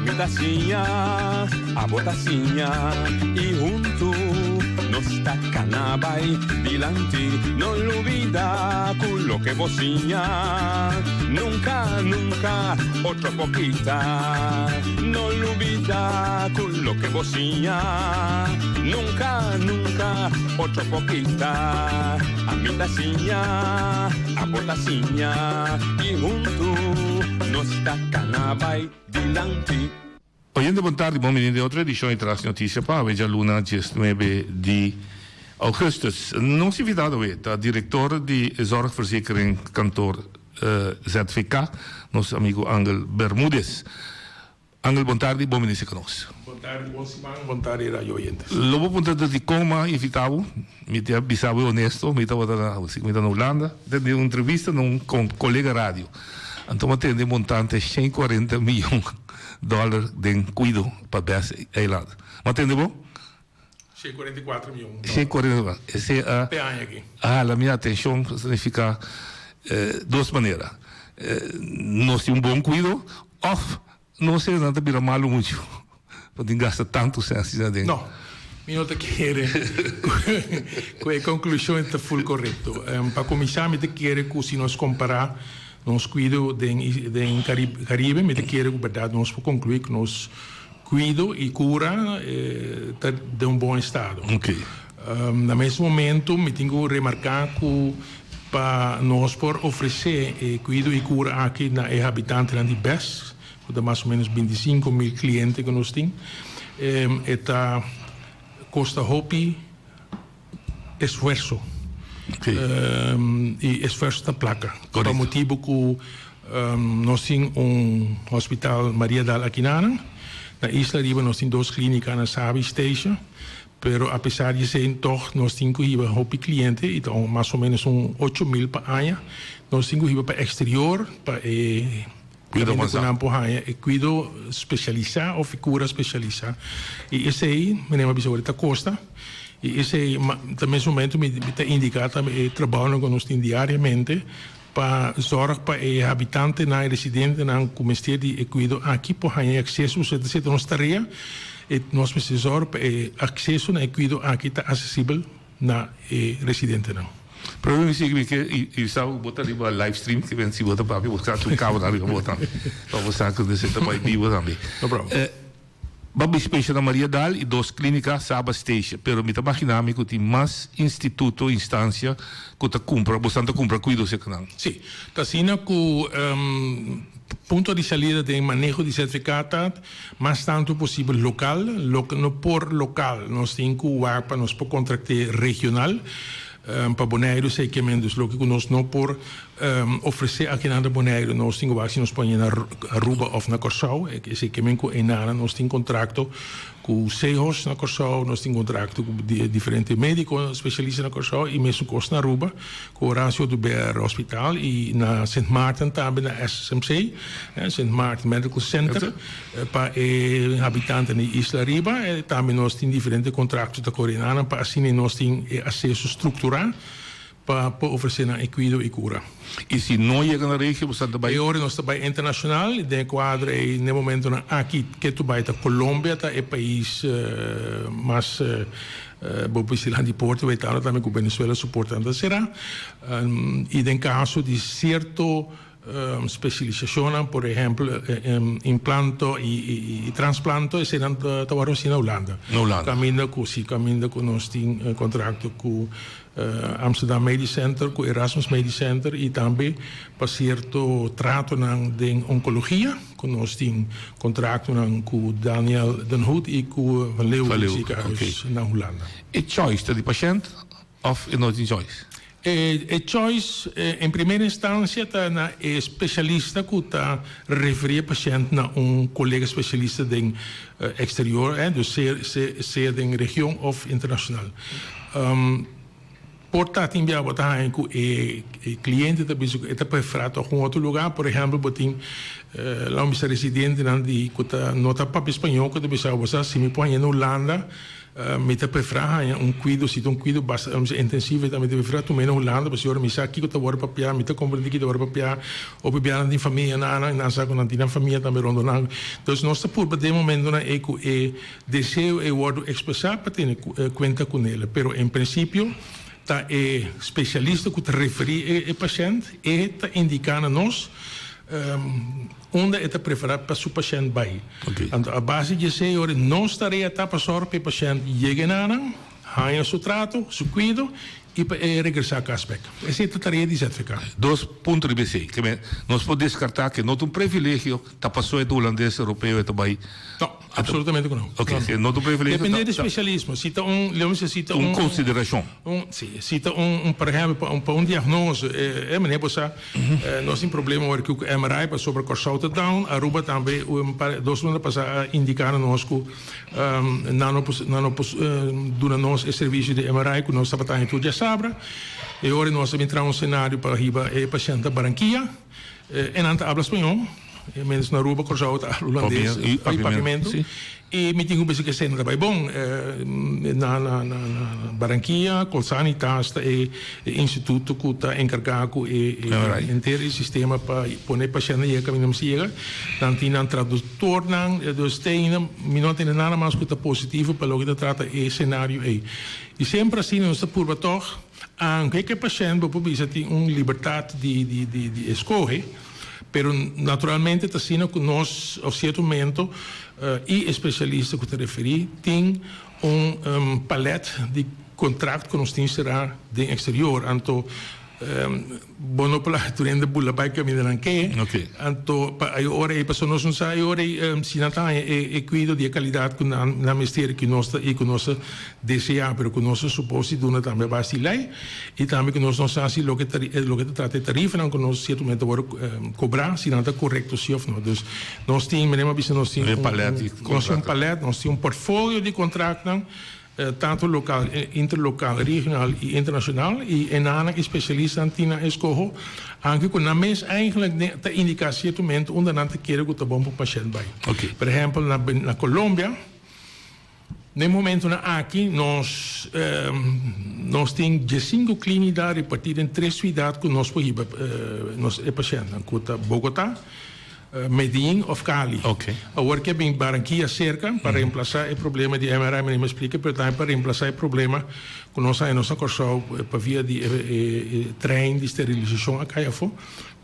mitacinha, a botacinha e junto nos tacanabay dilante, no lo olvida con lo que vocinha, nunca, nunca, otro poquita, no lo olvida con lo que vocinha, nunca, nunca, otro poquita, a mitacinha, a botacinha y junto nos tacanabay dilante. Oyendo boa tarde, bom menino de outra edição e traz notícia para a Luna, dia 9 de augustus. Nos convidado é o diretor de Zorgverzekering Kantoor ZVK, nosso amigo Angel Bermúdez. Angel, boa tarde, bom menino conosco. Boa tarde, bom semana, boa tarde, rádio oyentes. Lobo ponto de como invitado, me te avisava honesto, me estava na Holanda, teve uma entrevista com um colega rádio. Então, atende montante $140 milhões de cuido para base eilado. Mas atende bom? 144 milhões. 144. Esse é a aqui. A minha atenção significa duas maneiras. Nós temos bom cuido, ou não sei nada vira malo muito. Porque gasta tanto senso dentro. Não. Não te quero com a conclusão está full correto. Para começar, me te quero que se nós comparar nós cuido de Caribe, me te quero que verdade nós para concluir que nós cuido e cura de bom estado. Okay. No mesmo momento, me tenho que remarcar que para nós por oferecer cuido e cura aqui na habitante de BES, de mais ou menos 25 mil clientes que nós temos, custa hopi esforço. Okay. E esforço da placa. Por motivo que nós temos hospital Maria Dal aqui na Isla Riba, nós temos duas clínicas na Sabi Station, pero apesar de ser toch, nós temos que ir para cliente, então mais ou menos 8 mil para ano, nós temos que ir para exterior, para cuido especializado ou cura especializada. E esse aí, me lembro de custa. E esse também momento me indica também trabalho que nós temos diariamente para zorg para o habitante na residente na comestir de cuido aqui por ter acesso a essa nossa tarefa e nós precisamos zorg para acesso na cuido aqui está acessível na residente não. Provavelmente que eu estava botando ali live stream que vem se botar para buscar tu carro ali botar para você que você também vivo também. No problem. Babi Special na Maria Dal e duas clínicas Saba Station, pero me está imaginando que tem mais instituto, instância que está compra, bastante compra cuido se canal. Sim, está sendo que ponto de saída de manejo de certificado mais tanto possível local, no por local, nós temos que para nós por contratar regional. Para Bonaire, sei que menos lo que nós não por oferecer aqui na Bonaire, nós temos que nos põe na Aruba ou na Corsau, que sei que menos em nada, nós temos contrato com CEOs na Corsau, nós temos contrato com diferentes médicos especialistas na Corsau e mesmo com na Aruba, com o Horácio do BR Hospital e na St. Martin também na SMC, St. Martin Medical Center, para habitantes na Isla Riba, também nós temos diferentes contratos da Coreana, para assim nós temos acesso estruturado para oferecer na cuido e cura. E se não chega na região, você está bem? E agora nós estamos internacional, de quadro e no momento aqui que tu vai a Colômbia, é o país mais bom para de Porto, vai estar também com Venezuela suportando será. E em caso de certo specialização, por exemplo, implanto e transplanto, serão trabalhos na Holanda. Na Holanda. Caminho com nós temos contrato com Amsterdam Medical Center, com Erasmus Medical Center e também para certo trato de oncologia, que nós temos contrato com Daniel Den Hoed e com Van Leeuwen ziekenhuis na Holanda. E choice de paciënt of is nooit een choice? Choice, em primeira instância, está na especialista que está referir paciente a colega especialista de exterior, dus seja de região ou internacional. Portanto, em Biabo também que o cliente está preferado a outro lugar, por exemplo, botem lá um residente que está nota para espanhol que está pensando, se me põe na Holanda, Met prefragen cuido, si un cuido bastante intensivo, também te prefragen tu menos Holanda, mas eu me sa aqui que tu vai papia, me te compreende que tu vai papia, ou papia na família na sa com na família também rondonando. Então nós por de momento na eco desejo e word expressar para ter conta com ele, pero em princípio tá especialista que te referi e paciente e tá indicando nós onde é preferado para o paciente vai. Okay. A base de ser, não estaria para sorte para o paciente chegar na ganha seu trato, seu cuidado e para regressar a casa. Essa é a tarefa de certificado. Dois pontos de BC. Nós podemos descartar que não tem um privilégio da pessoa do holandês europeu e também. Não, absolutamente não. Ok, não tem um privilégio. Depende do especialismo. Se está consideração. Se está por exemplo, para diagnóstico, meneer Bossa, nós temos problema com o MRI para sobre corsout down, Aruba também, dois anos para indicar nós que durante nosso serviço de MRI que nós estamos em tudo já sabra, e agora nós vamos entrar um cenário para riba e paciente da Barranquilla, e não habla espanhol, menos na Aruba, corsout, holandês, e pavimento. E me tenho que ser também bom na Barranquilla, com Sanitas e instituto que está encarregado e inteiro sistema para pôr paciente e caminho não chega, não tem um tradutor não, dus não tem nada mais que está positivo para logo trata e cenário aí. E sempre assim nós por toch, anche que o paciente pode ter uma liberdade de escolher. Pero naturalmente está sendo que nós, ao certo momento, e especialista que te referi, tem palete de contrato que nós temos será de exterior. Então, bono pela turenda bula vai caminhar aqui. Então, agora a pessoa não sabe agora se não está cuido de qualidade que na mistério que nós e que nós deseja, pero que nós suposto dona também bastante lei e também que nós não sabe lo que trata de tarifa não que nós certo momento agora cobrar se não está correto se ou não. Então, nós temos nós temos um palete, nós temos portfólio de contrato não. Tanto local, interlocal, regional e internacional. E een aantal specialisten aan Tina escojo. Aangekomen na mens eigenlijk te indicatie het moment onder aan te keren dat de bom op patiënt bij. Okay. Por exemplo, na Colômbia, no momento na aqui nós temos 5 clínicas repartidas em 3 cidades que nós podemos nós é paciente, na Bogotá, Medellín of Cali. Okay. Agora que em Barranquilla cerca para reemplazar o problema de MRI, mas me explica, mas também para reemplazar o problema que nós temos na Corsol para via de trem de esterilização a Caiafo,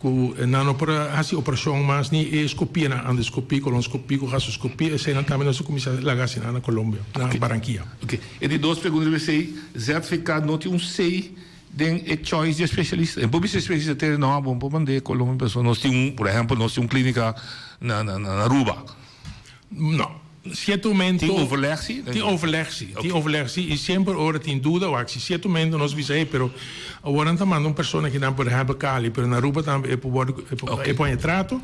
que não para fazer operação, mas nem escopia, na endoscopia, colonoscopia, gastroscopia, e não também nós começamos a lagar na Colômbia, na Barranquilla. Ok. E de duas perguntas de você, certificado não tem sei den choice de especialista. Em public especialista ter não bom para mandar Colômbia pessoa. Nós temos, por exemplo, nós temos clínica na Aruba. Não. Certo momento tem overleggie. Tem overleggie e sempre ora tem dúvida ou se certo momento nós visei, pero agora não manda uma pessoa que não por exemplo Cali, pero na Aruba também é põe trato.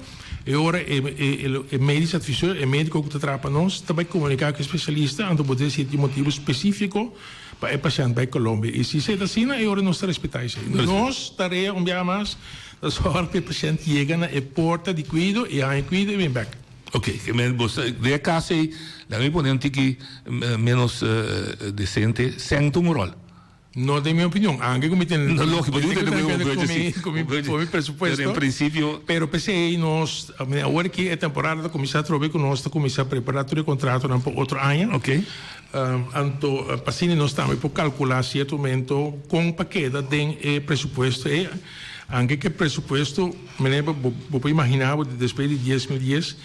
E ora é médico advisor, é médico que trata nós, também comunicar com o especialista, então poder ser de motivo específico para o paciente da Colômbia. E se é assim, é hora nós respeitar isso. Nós tarefa mais da sorte que o paciente chega na porta de cuido e aí cuido e vem back. Ok, de caso aí, lá me põe um tique menos decente, sem tumoral. Não tem minha opinião. Anche come tem. Não, lógico, eu tenho come pressuposto. Em princípio. Pero pensei nós, agora que é temporada da começar a trabalhar com nós, começar a preparar todo o contrato para outro ano. Ok. Então, assim nós estamos por calcular certo momento com paquete de pressuposto e anche que presupuesto, me lembro, vou imaginar, depois de 10 mil dias,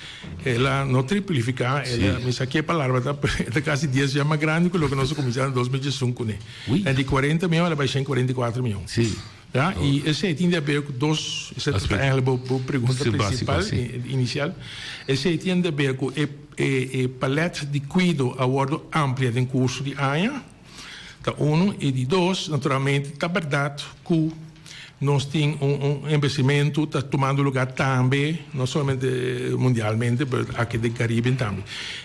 ela não triplificar, ela me saquei a palavra, está quase 10 já mais grande que o que nós começamos em 2005, né? É de 40 milhões, ela vai ser em 44 milhões. Sim. Ja, e esse tem a ver com dois, essa é eigenlijk a pergunta principal, inicial, esse tem a ver com o palete de cuidado a bordo amplia do curso de AIA, tá e de dois, naturalmente, tá verdade que nós temos investimento está tomando lugar também, não somente mundialmente, mas aqui do Caribe também.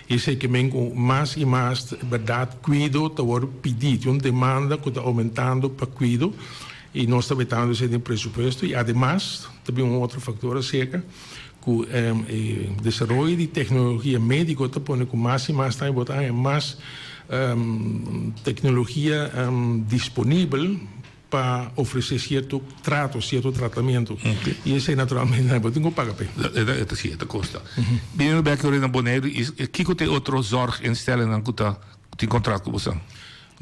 E sei que vem com mais e mais, verdade, cuidado está pedido, uma demanda que está aumentando para cuidado, e nós estamos tentando esse presupuesto, e ademais, também outro fator acerca, que o desenvolvimento de tecnologia médica está pondo com mais e mais, está botando mais tecnologia disponível para oferecer certo trato, certo tratamento. Okay. E isso é naturalmente não tem que pagar. É sim, é custa. Bem, no Beco na Bonaire, e que tem outro zorginstelling que tem contrato com você?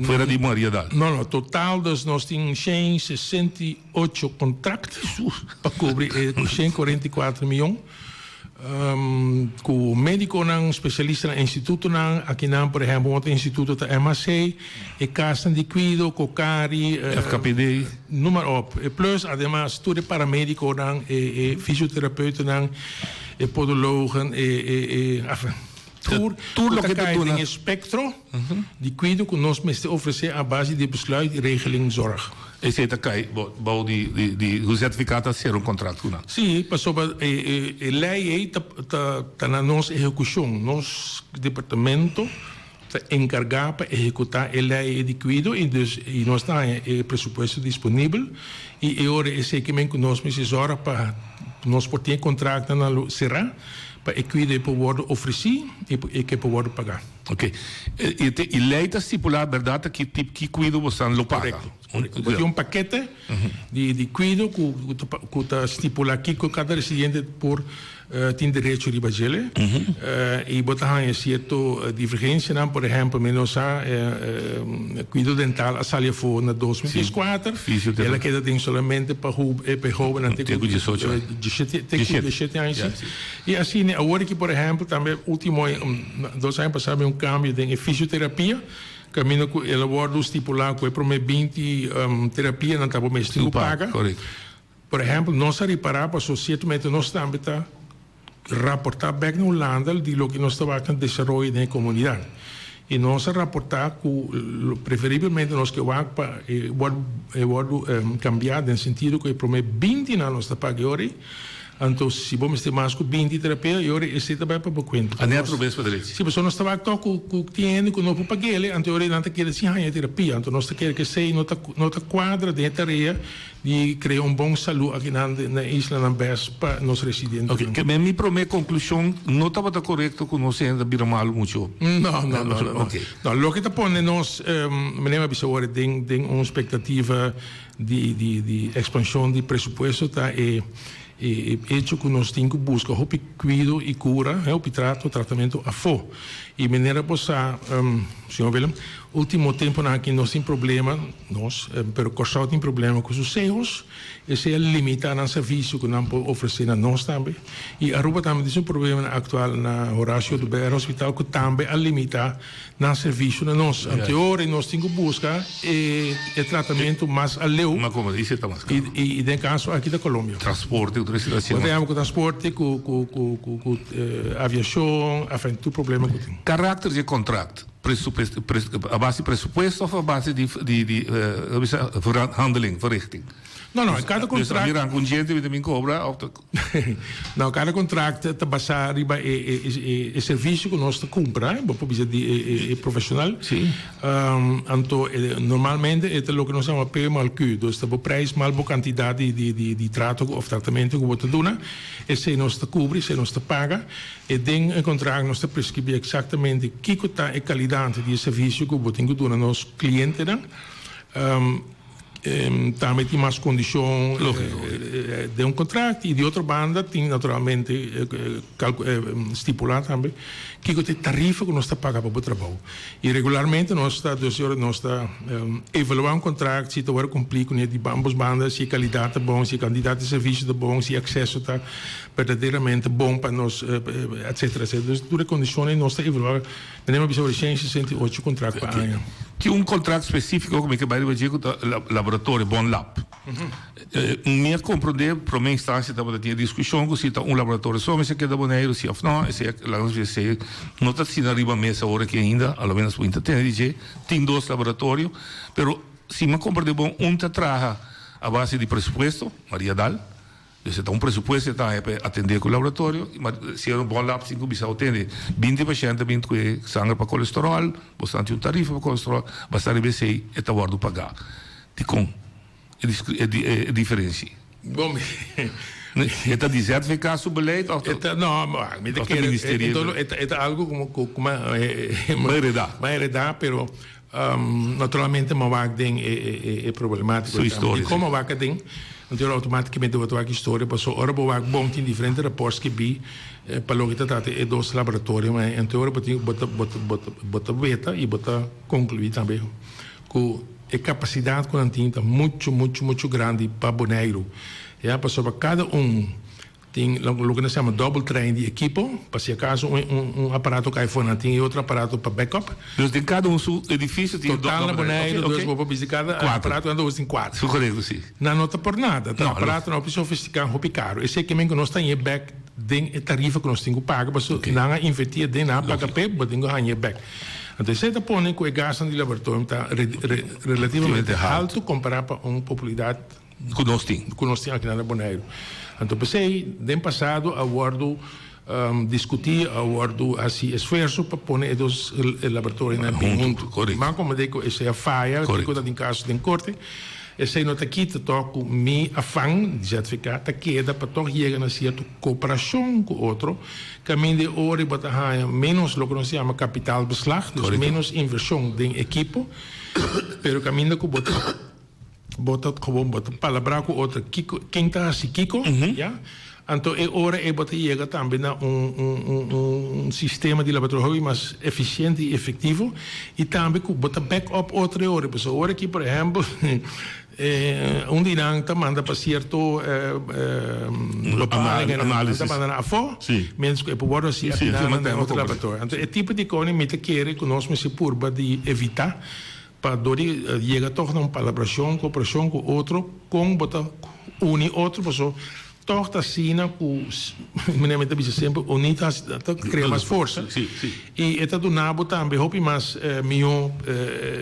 Fora de Maria Dal. Não, total nós temos 168 contratos para cobrir 144 milhões. Com médico não especialista no instituto não aqui não por exemplo outro instituto da MAC e casa de cuido cocari FKPD número op plus además tudo paramédico não e fisioterapeuta não e podologen tudo que tem espectro de cuido que nós mesmo oferecer a base de besluit regeling zorg. Esse é o de certificado a ser contrato, não? Sim, passou para a lei está na nossa execução, nosso departamento está encarregado para executar a lei de cuidado e nós temos o pressuposto disponível e agora esse equipamento que nós precisamos para nós podemos contrato na será para o cuidado poder oferecer e que poder pagar. Ok. E lei está estipulada, verdade, que tipo que cuido você não paga. Tem paquete de cuido que está estipulado aqui que cada residente tem direito de fazer. E botar em certa divergência, por exemplo, menos cuido dental a salia for na 2024. Ela queda tem somente para jovem até 17 anos. E assim, agora que, por exemplo, também último 2 anos passados cambio de fisioterapia, caminho que ela vai estipular que é para 20 terapia não está bom mesmo paga. Por exemplo, nós reparar para socialmente nós também está rapportar back na Holanda de lo que nós estamos fazendo desenvolvimento na comunidade. E nós rapportar que preferivelmente nós que vamos para cambiar no sentido que é para 20 anos está paga agora. Então, se vamos ter mais que 20 terapia, e agora esse também para o quanto. A neto vez para direito. Se você não estava com o cliente que não pode pagar ele, então agora não está querendo se ganhar terapia. Então nós queremos que seja nota quadra de tarefa de criar bom saúde aqui na isla na Bes para os residentes. Ok, que me promete conclusão não estava correto que nós ainda vira mal muito. Não. Ok. Não, lo que está pondo nós, me lembro que agora tem uma expectativa de expansão de presupuesto tá e hecho que nós temos que buscar o cuidado e cura, o tratamento a fo. E maneira passar, senhor Willem, último tempo aqui nós temos problema, nós, pero Corsal tem problema com os erros, e se limita no serviço que não pode oferecer a nós também. E a Aruba também tem um problema atual na Horácio do BR Hospital que também limita no serviço a nós. Anterior, nós temos que buscar o tratamento mais aleu. Mas como disse, está mais caro. E no caso aqui da Colômbia. Transporte, utilização. Podemos com transporte, com aviação, a frente do problema que tem. Caráter de contrato, a base de pressuposto ou a base de handling, verrichting? Não, cada contrato. Dus com gente que me cobra. Não, cada contrato está baseado em serviço que nós compramos, por visa de profissional. Sim. Então, normalmente é o que nós chamamos de mal cuido. Então, o preço mal a quantidade de trato ou tratamento que você dá, e se nós cobre, se nós paga, e dentro do contrato nós prescreve exatamente que está a qualidade de serviço que você tem que dar a nossos clientes. Também tem mais condições de contrato e de outra banda tem naturalmente estipulado também que tem tarifa que nós está pagando para o trabalho. E regularmente nós está evaluando contrato se está cumprir com de ambas bandas, se a qualidade é bom, se a quantidade de serviço é bom, se o acesso está verdadeiramente bom para nós, etc. Dus todas as condições nós está evaluando. Temos sobre 168 contratos para ano. Tinha contrato específico como que vai dizer com o laboratório Bon Lab. Me compreender, para minha instância, estava tinha discussão que se está laboratório só, mas se quer da boneiro, se não, se não está sendo arriba a mesa agora que ainda, ao menos por internet, tem 2 laboratórios, mas se me compreender bom, está traga a base de pressuposto, Maria Dal, se está presupuesto para atender com o laboratório, mas se é bom lab, se você atende 20 pacientes, 20 sangue para colesterol, você tem tarifa para colesterol, basta RBC e está guardado pagar. É diferença. Bom, É dat die certificatiebeleid? No, maar met de keer, het algo como heredar, pero naturalmente uma vaga ding é problemático. E como vaga ding, então automaticamente o vaga história passou ora bo vaga bom tem diferentes reportes que bi para logo tratar é dois laboratórios, mas então ora bota beta e bota concluir também que a capacidade que tem tá muito grande para Bonaire. Ja, passou para cada tem o que nós chamamos double train de equipo, para se acaso aparato cai fora, tem outro aparato para backup. Dus tem cada seu edifício tem total na Bonaire, dois vou visitar aparato anda em 4. Isso correto, sim. Não nota por nada, tá aparato não precisa sofisticado, roupa caro. Esse aqui que nós tem back den tarifa que nós temos que pagar, mas não investir den na paga pé, mas tem que ganhar back. Então, você está pondo que o gasto de laboratório está relativamente alto comparado com a popularidade que nós temos aqui na Bonaire. Então, pensei, no passado, abordo discutir, abordo assim, esforço para pôr os laboratórios na junto. Mas, como eu digo, essa é a falha, que está em caso de corte. Esse não está aqui, toco me afang de certificado, queda para tocar chegar na certa cooperação com outro, caminho de hora para menos o que nós chamamos capital beslag, dus menos inversão de equipo, pero caminho que bota palavra com outro, quem está assim, Kiko, já? Então, é hora de chegar também a sistema de laboratório mais eficiente e efetivo e também com botar backup outra hora. Porque hora aqui, por exemplo, dinang manda para certo análise a fora, menos que pode ser afinado em outro laboratório. Então, é tipo de coisa que quer que nós se purba de evitar para chegar a tornar uma cooperação com outro, com botar unir outro pessoa. Toch assim, meneer met de sempre unitas, cria mais força. E esta do nabo também, hope mais melhor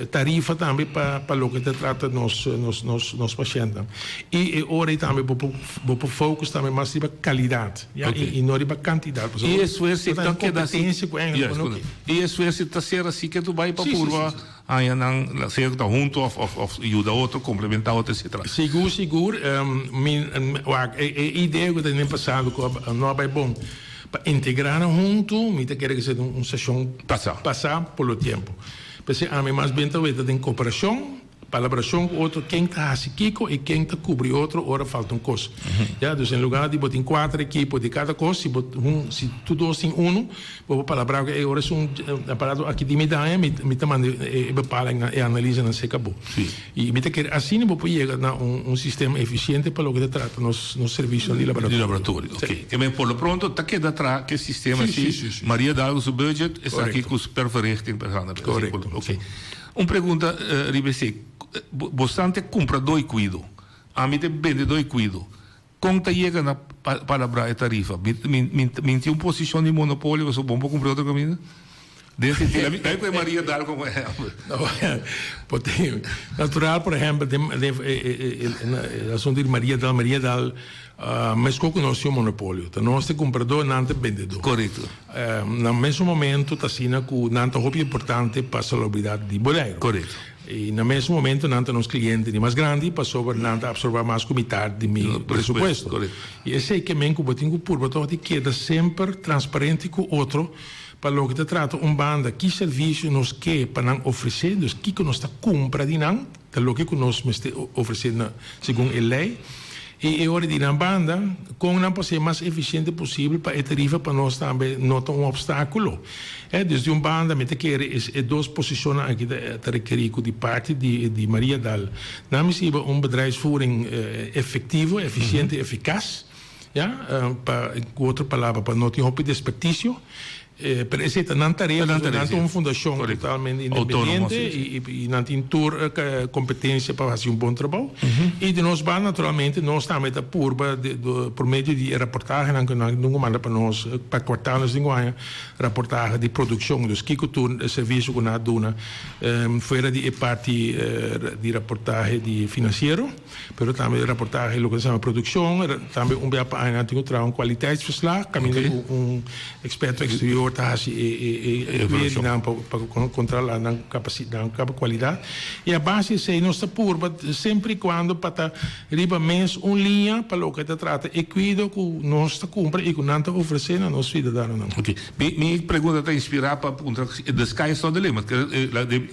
tarifa também para o que trata nos pacientes. E ora também vou foco também mais para qualidade, e não para quantidade. E isso é se tá que dá competência com e isso é se tá ser assim que tu vai para curva. Aí não ser tá junto ou ajuda outro complementar outro etc. Seguro. A ideia que eu tenho passado que não é bom para integrar junto, me quer que seja uma sessão passar pelo tempo. Porque a mim mais bem talvez tem cooperação, colaboração com outro, quem está assim Kiko e quem está cobre outro, ora falta coisa. Já, então em lugar de botar 4 equipes de cada coisa, se tudo assim vou palavra que agora é aparato aqui de medalha, me manda e analisa não se acabou. E me quer assim vou chegar na sistema eficiente para o que trata nos serviços de laboratório. Ok. Que bem por lo pronto tá que dá tra que sistema assim. Maria dá o budget está aqui com super verrichting para correto. Ok. Uma pergunta, Ribesi, bastante compra 2 cuido, a mim vende 2 cuido. Quando chega na palavra e tarifa, tem uma posição de monopólio, você bom para comprar outra comida? Dentro de daí que Maria dá como é. Natural, por exemplo, o assunto de Maria dá, mas como nós temos monopólio, nós temos comprador, não temos vendedor. Correto. No mesmo momento, está sendo que não é muito importante para a salubridade de Bonaire. Correto. E no mesmo momento, não temos clientes mais grandes para absorver mais que metade de meu presupuesto. Correto. E esse é que eu tenho por baixo queda sempre transparente com o outro, para o que te trata banda, que serviço nos quer para oferecer, dus que nós está compra de não, o que nós oferecendo segundo a lei. E hora de na banda, com não para ser mais eficiente possível para a tarifa para nós também não ter obstáculo. Desde banda, me te quer duas posições aqui te requerir de parte de Maria Dal. Namens hebben bedrijfsvoering efetivo, eficiente, eficaz. Para outra palavra, para não ter roupa de desperdício. Pero esse não tarefa, não uma fundação totalmente independente e não tem competência para fazer bom trabalho. E de nós, naturalmente, nós também da purba por meio de reportagem, não manda para nós, para cortar nos linguagem, reportagem de produção, dos que o serviço que nós damos, fora de parte de reportagem de financeiro, pero também de reportagem, o que se chama produção, também para tem um qualiteitsverslag, caminho experto exterior botasse e para controlar a capacidade, a qualidade. E a base é nossa purba, sempre quando para riba mês linha para o que te trata e cuida com nós compra e com nós oferecer na nossa cidadão. Ok. Minha pergunta está inspirada para perguntar the sky is not the limit.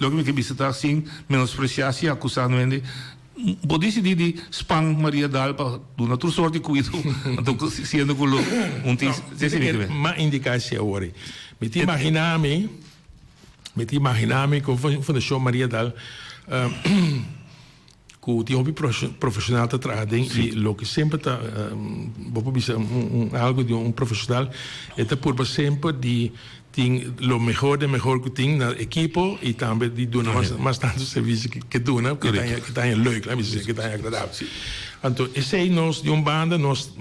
Logo que você está assim menospreciar se acusando ele. Pode decidir de spam Maria Dal para uma outra sorte de cuido. Então, sendo que uma indicação agora. Me imaginame que a Fundação Maria Dal que o hobby profissional está trazendo e o que sempre está algo de profissional é por sempre de tem o melhor que tem na equipo e também de doar mais tanto serviço que doa que está leuk, que está agradável. Então, esse é nós de banda nós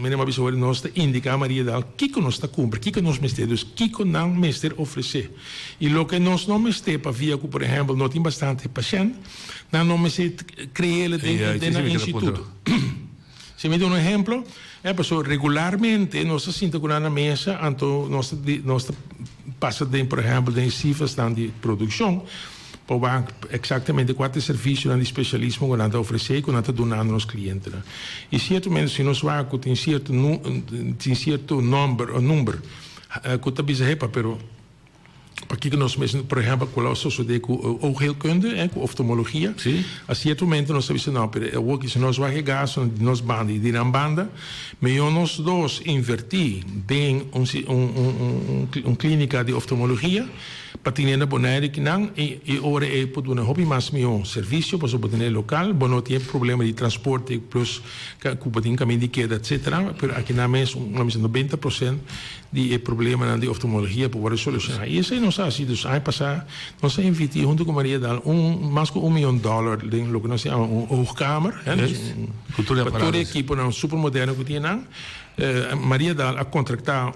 nós indica a Maria Dal que nós está cumprir, que nós mestemos, que não mestre oferecer. E o que nós não mestemos para via, por exemplo, não tem bastante paciente, não mestre criar dentro do instituto. Se me dá exemplo, pessoal regularmente nós sentamos na mesa, então nós passa por exemplo, de cifras de produção, para exatamente quais serviços de especialismo que nós oferecemos, que nós donamos aos clientes. E certamente, se nós vamos tem certo número, que está bizarro, pero porque nós mesmos, por exemplo, com o sociedade com oogheelkunde, com oftalmologia, a certo momento nós sabemos não, pero se nós vamos gastar nós banda e de na banda, melhor nós dois invertir em clínica de oftalmologia para ter uma boneira que não e ora é por uma hobby mais melhor serviço para o boneiro local, bom não tem problema de transporte plus que tem caminho de queda, etc. Pero aqui na mesa 90% de problema de oftalmologia para solucionar. E isso aí nós assim, dos anos passados, nós invitamos junto com Maria Dal mais de $1 million em o que nós chamamos hoogkamer, para toda a equipe super moderno que tem Maria Dal a contratar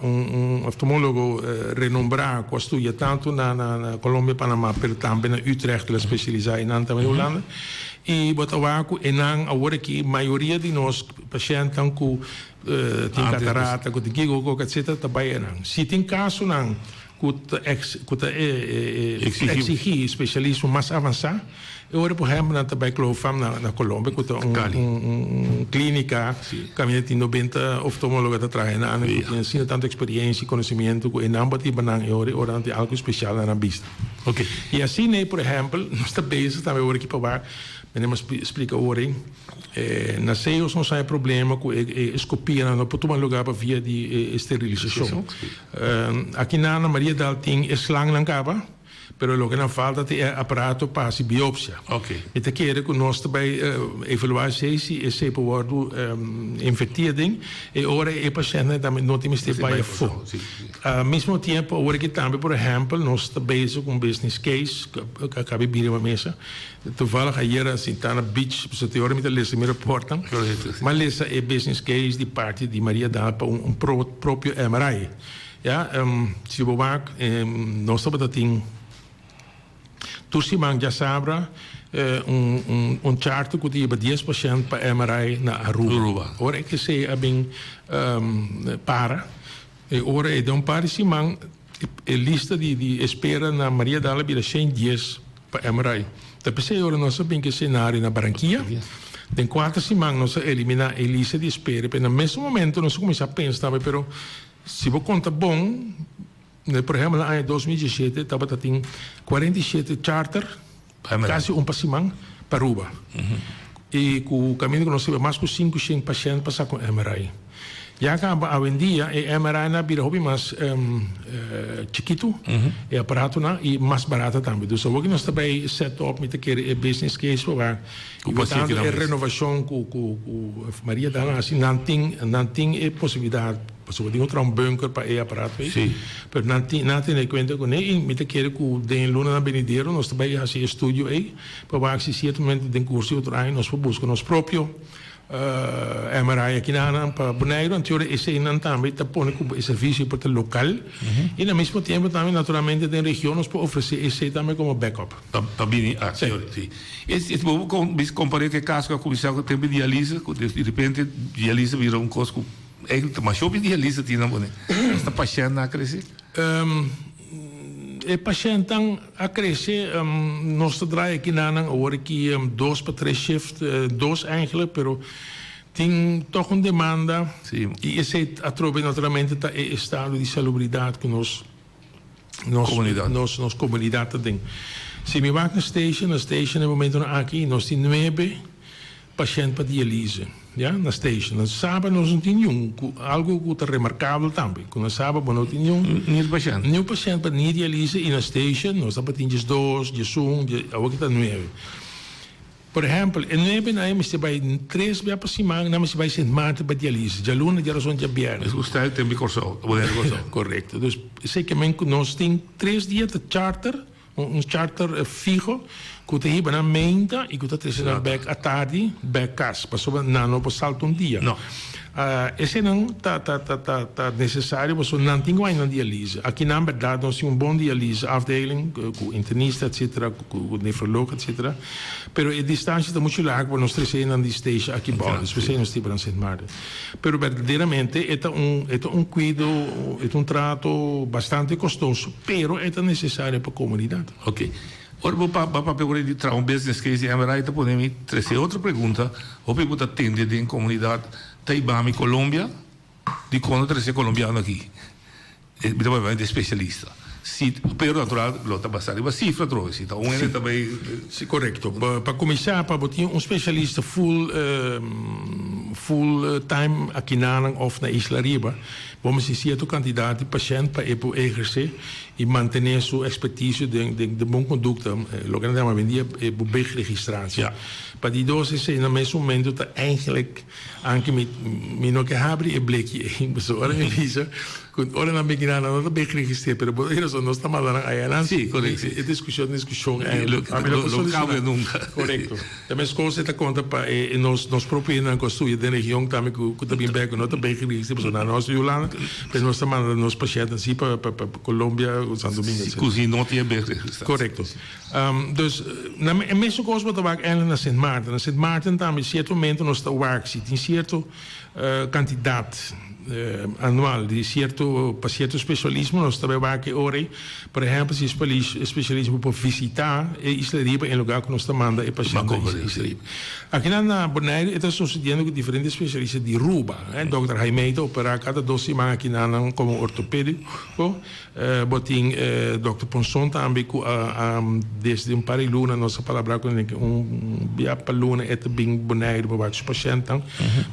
oftalmólogo renombrado que estuda tanto na Colômbia, Panamá, mas também na Utrecht, que é especializado em também Holanda. E botawaku e não agora que a maioria de nós pacientes que tem catarata, que tem gigo, etc. também não. Se tem caso não que exigir especialismo mais avançado, agora por exemplo na também na Colômbia que tem clínica que tem 90 oftalmólogos atrás, que tem assim tanta experiência e conhecimento que não bate banang agora tem algo especial na vista. Ok. E assim por exemplo nós também agora aqui para Menemos explica hoje, na CEOs não sai problema com escopia, não pode tomar lugar para via de esterilização. Aqui na Maria Dal tem slang na cava, pero o que não falta é aparato para a biópsia. Ok. E te quer que nós também evaluar se esse pode infectado e ora o paciente também não tem que para fora. Ao mesmo tempo, agora que também, por exemplo, nós estamos bezig com business case, que acabei de vir uma mesa. Toevallig hier assim está na beach, você tem hora me lezen me reportam. Mas lesa é business case de parte de Maria Dal para próprio MRI. Ja, se eu vou nós estamos tem Tursimang já sabe chart que tem 10 pacientes para MRI na Aruba. Ora é que se é bem para. Ora é de par simang a lista de espera na Maria Dal vira 100 dias para MRI. Depois ora nós sabemos que cenário na Barranquilla. Tem 4 semanas nós eliminar a lista de espera, mas no mesmo momento nós começamos a pensar, pero se você conta bom, por exemplo, no ano 2017 estava tem 47 charter, quase para semana para Aruba. E com o caminho que nós temos mais de 500 pacientes passar com MRI. Já que hoje em dia o MRI na vira hobby mais chiquito, é aparato e mais barato também. Então, o que nós também set up met aquele business case para a renovação com Maria Dal, assim não tem possibilidade. Porque tem outro bunker para o aparato. Mas não tem conta com ele. E met aquele que tem Luna na Benedero, nós também fazemos estúdio aí, para que se certamente tem curso outro ano, nós buscamos nosso próprio MRI aqui para Bonaire, então esse não também está pondo como serviço para o local e no mesmo tempo também naturalmente tem regiões para oferecer esse também como backup. Também, sim. Esse vou comparar que caso que a comissão tem diálise, de repente diálise vira custo mas eu diálise tinha não está paciente na crescer. o paciente a crescer, nós trabalhamos aqui na hora que 2 para 3 shifts, 2 eigenlijk, pero tem toch uma demanda. Sim. E esse atrobe naturalmente está em estado de salubridade que nós comunidade tem. Se me vai na station no momento aqui, nós temos 9 pacientes para diálise. Ja, na station. Na sábado nós não tínhamos algo que é remarcável também. Na sábado não tínhamos nenhum paciente para diálise e na station nós tínhamos 2, 1, agora está 9. Por exemplo, em 9 anos você vai 3 vezes por semana, você vai ser mate para diálise. Já luna, já razão, já viernes. Mas gostar tem bicorsal, correto. Dus zeker nós temos 3 dias de charter, charter fijo, que te hebben na menta e que te tressen back à tarde, back casa, passou não para salto dia. Não. Esse não tá necessário, porque não tem mais na diálise. Aqui na verdade nós temos bom diálise afdeling, com internista, etc., com nefroloog, etc. Pero a distância está muito larga, porque nós tressen na station aqui bola, especialmente nós temos na Sint Maarten. Pero verdadeiramente é cuido, é trato bastante custoso, pero é necessário para a comunidade. Ok. Ora, para pegar de trazer business case, a verdade, podemos trazer outra pergunta. Ou pergunta tende de comunidade Taibami, Colômbia, de quando trazer colombiano aqui. É de especialista. Pero natural, lo está passando uma cifra, trouxe. Então, um também. Sim, correto. Para começar, para botar specialista full time aqui na of na Isla Riba, vamos dizer o candidato de paciente para exercer e manter sua expertise de boa conduta. Lo que nós chamamos de boa registratie. Para die dosis in het moment dat eigenlijk anche mino che habri e bleki in so ora mi dice con ora na begina na da be registrare per io sono sta malana ayana sì corretto e discussione lo cambia nunca corretto também cose ta conta pa e nos proprio na costruire de região também que também be con nota be registrare na nossa Yolanda per nos sta mandando nos pacientes assim para Colômbia ou Santo Domingo così non ti è be registrare corretto dus na meeste cose wat er eigenlijk na Sint Maarten. Na Sint Maarten tam in certo momento nós está work sit in certo candidato anual de certo para certo especialismo nós também vai que ora por exemplo se especialismo para visitar e Isla Riba em lugar que nós está manda e paciente Isla Riba aqui na Bonaire está sucedendo com diferentes especialistas de Ruba Dr. Jaime opera cada 2 semanas aqui na como ortopédico botin Dr. Ponson também desde par de luna nossa palavra com via paluna é bem Bonaire para os pacientes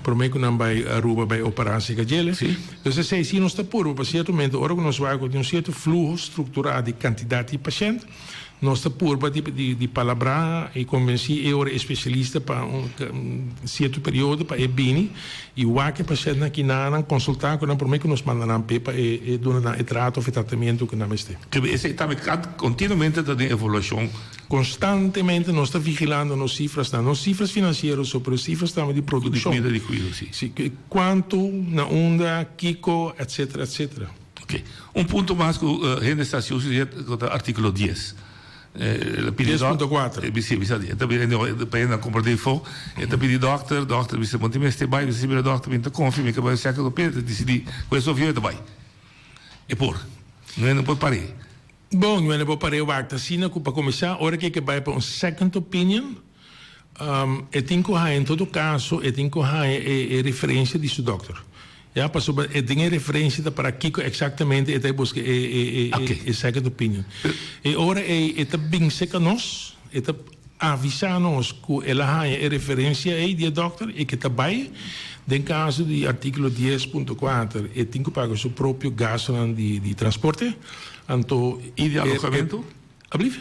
por meio que não vai Ruba vai operar se Sim. Dus dat zij zien ons te puro, op een certo momento, ora que nós vamos com certo fluxo estruturado de quantidade de paciente, nós está puro de palavra e convencer e ora especialista para certo período para bini e o que paciente aqui na consultar com por meio que nos mandam na pepa e dona e trato ou tratamento que não este. Que esse está continuamente da evolução. Constantemente nós está vigilando nos cifras financeiras sobre as cifras também de produção. De cuido, sim. Sim, quanto na onda, Kiko, etc, etc. Ok. Ponto mais que a gente está sujeito ao artigo 10. 10.4. Bisa também na compra de info, também dokter bisa montimeste vai, bisa bira dokter vinta confirma que vai ser que o Pedro decidi questo ovvio vai. E por não pode parar. Bom, não é para parar o acta, sim, para começar, ora que vai para second opinion, e tem que em todo caso, e tem que referência de seu doctor. Ja, pas op, tem referência para Kiko exatamente, e busca e second opinion. E ora é bem seca nós, avisar nós que ela é referência de doctor e que também, em caso de artigo 10.4, e tem que pagar seu próprio gasto de transporte, então e de alojamento,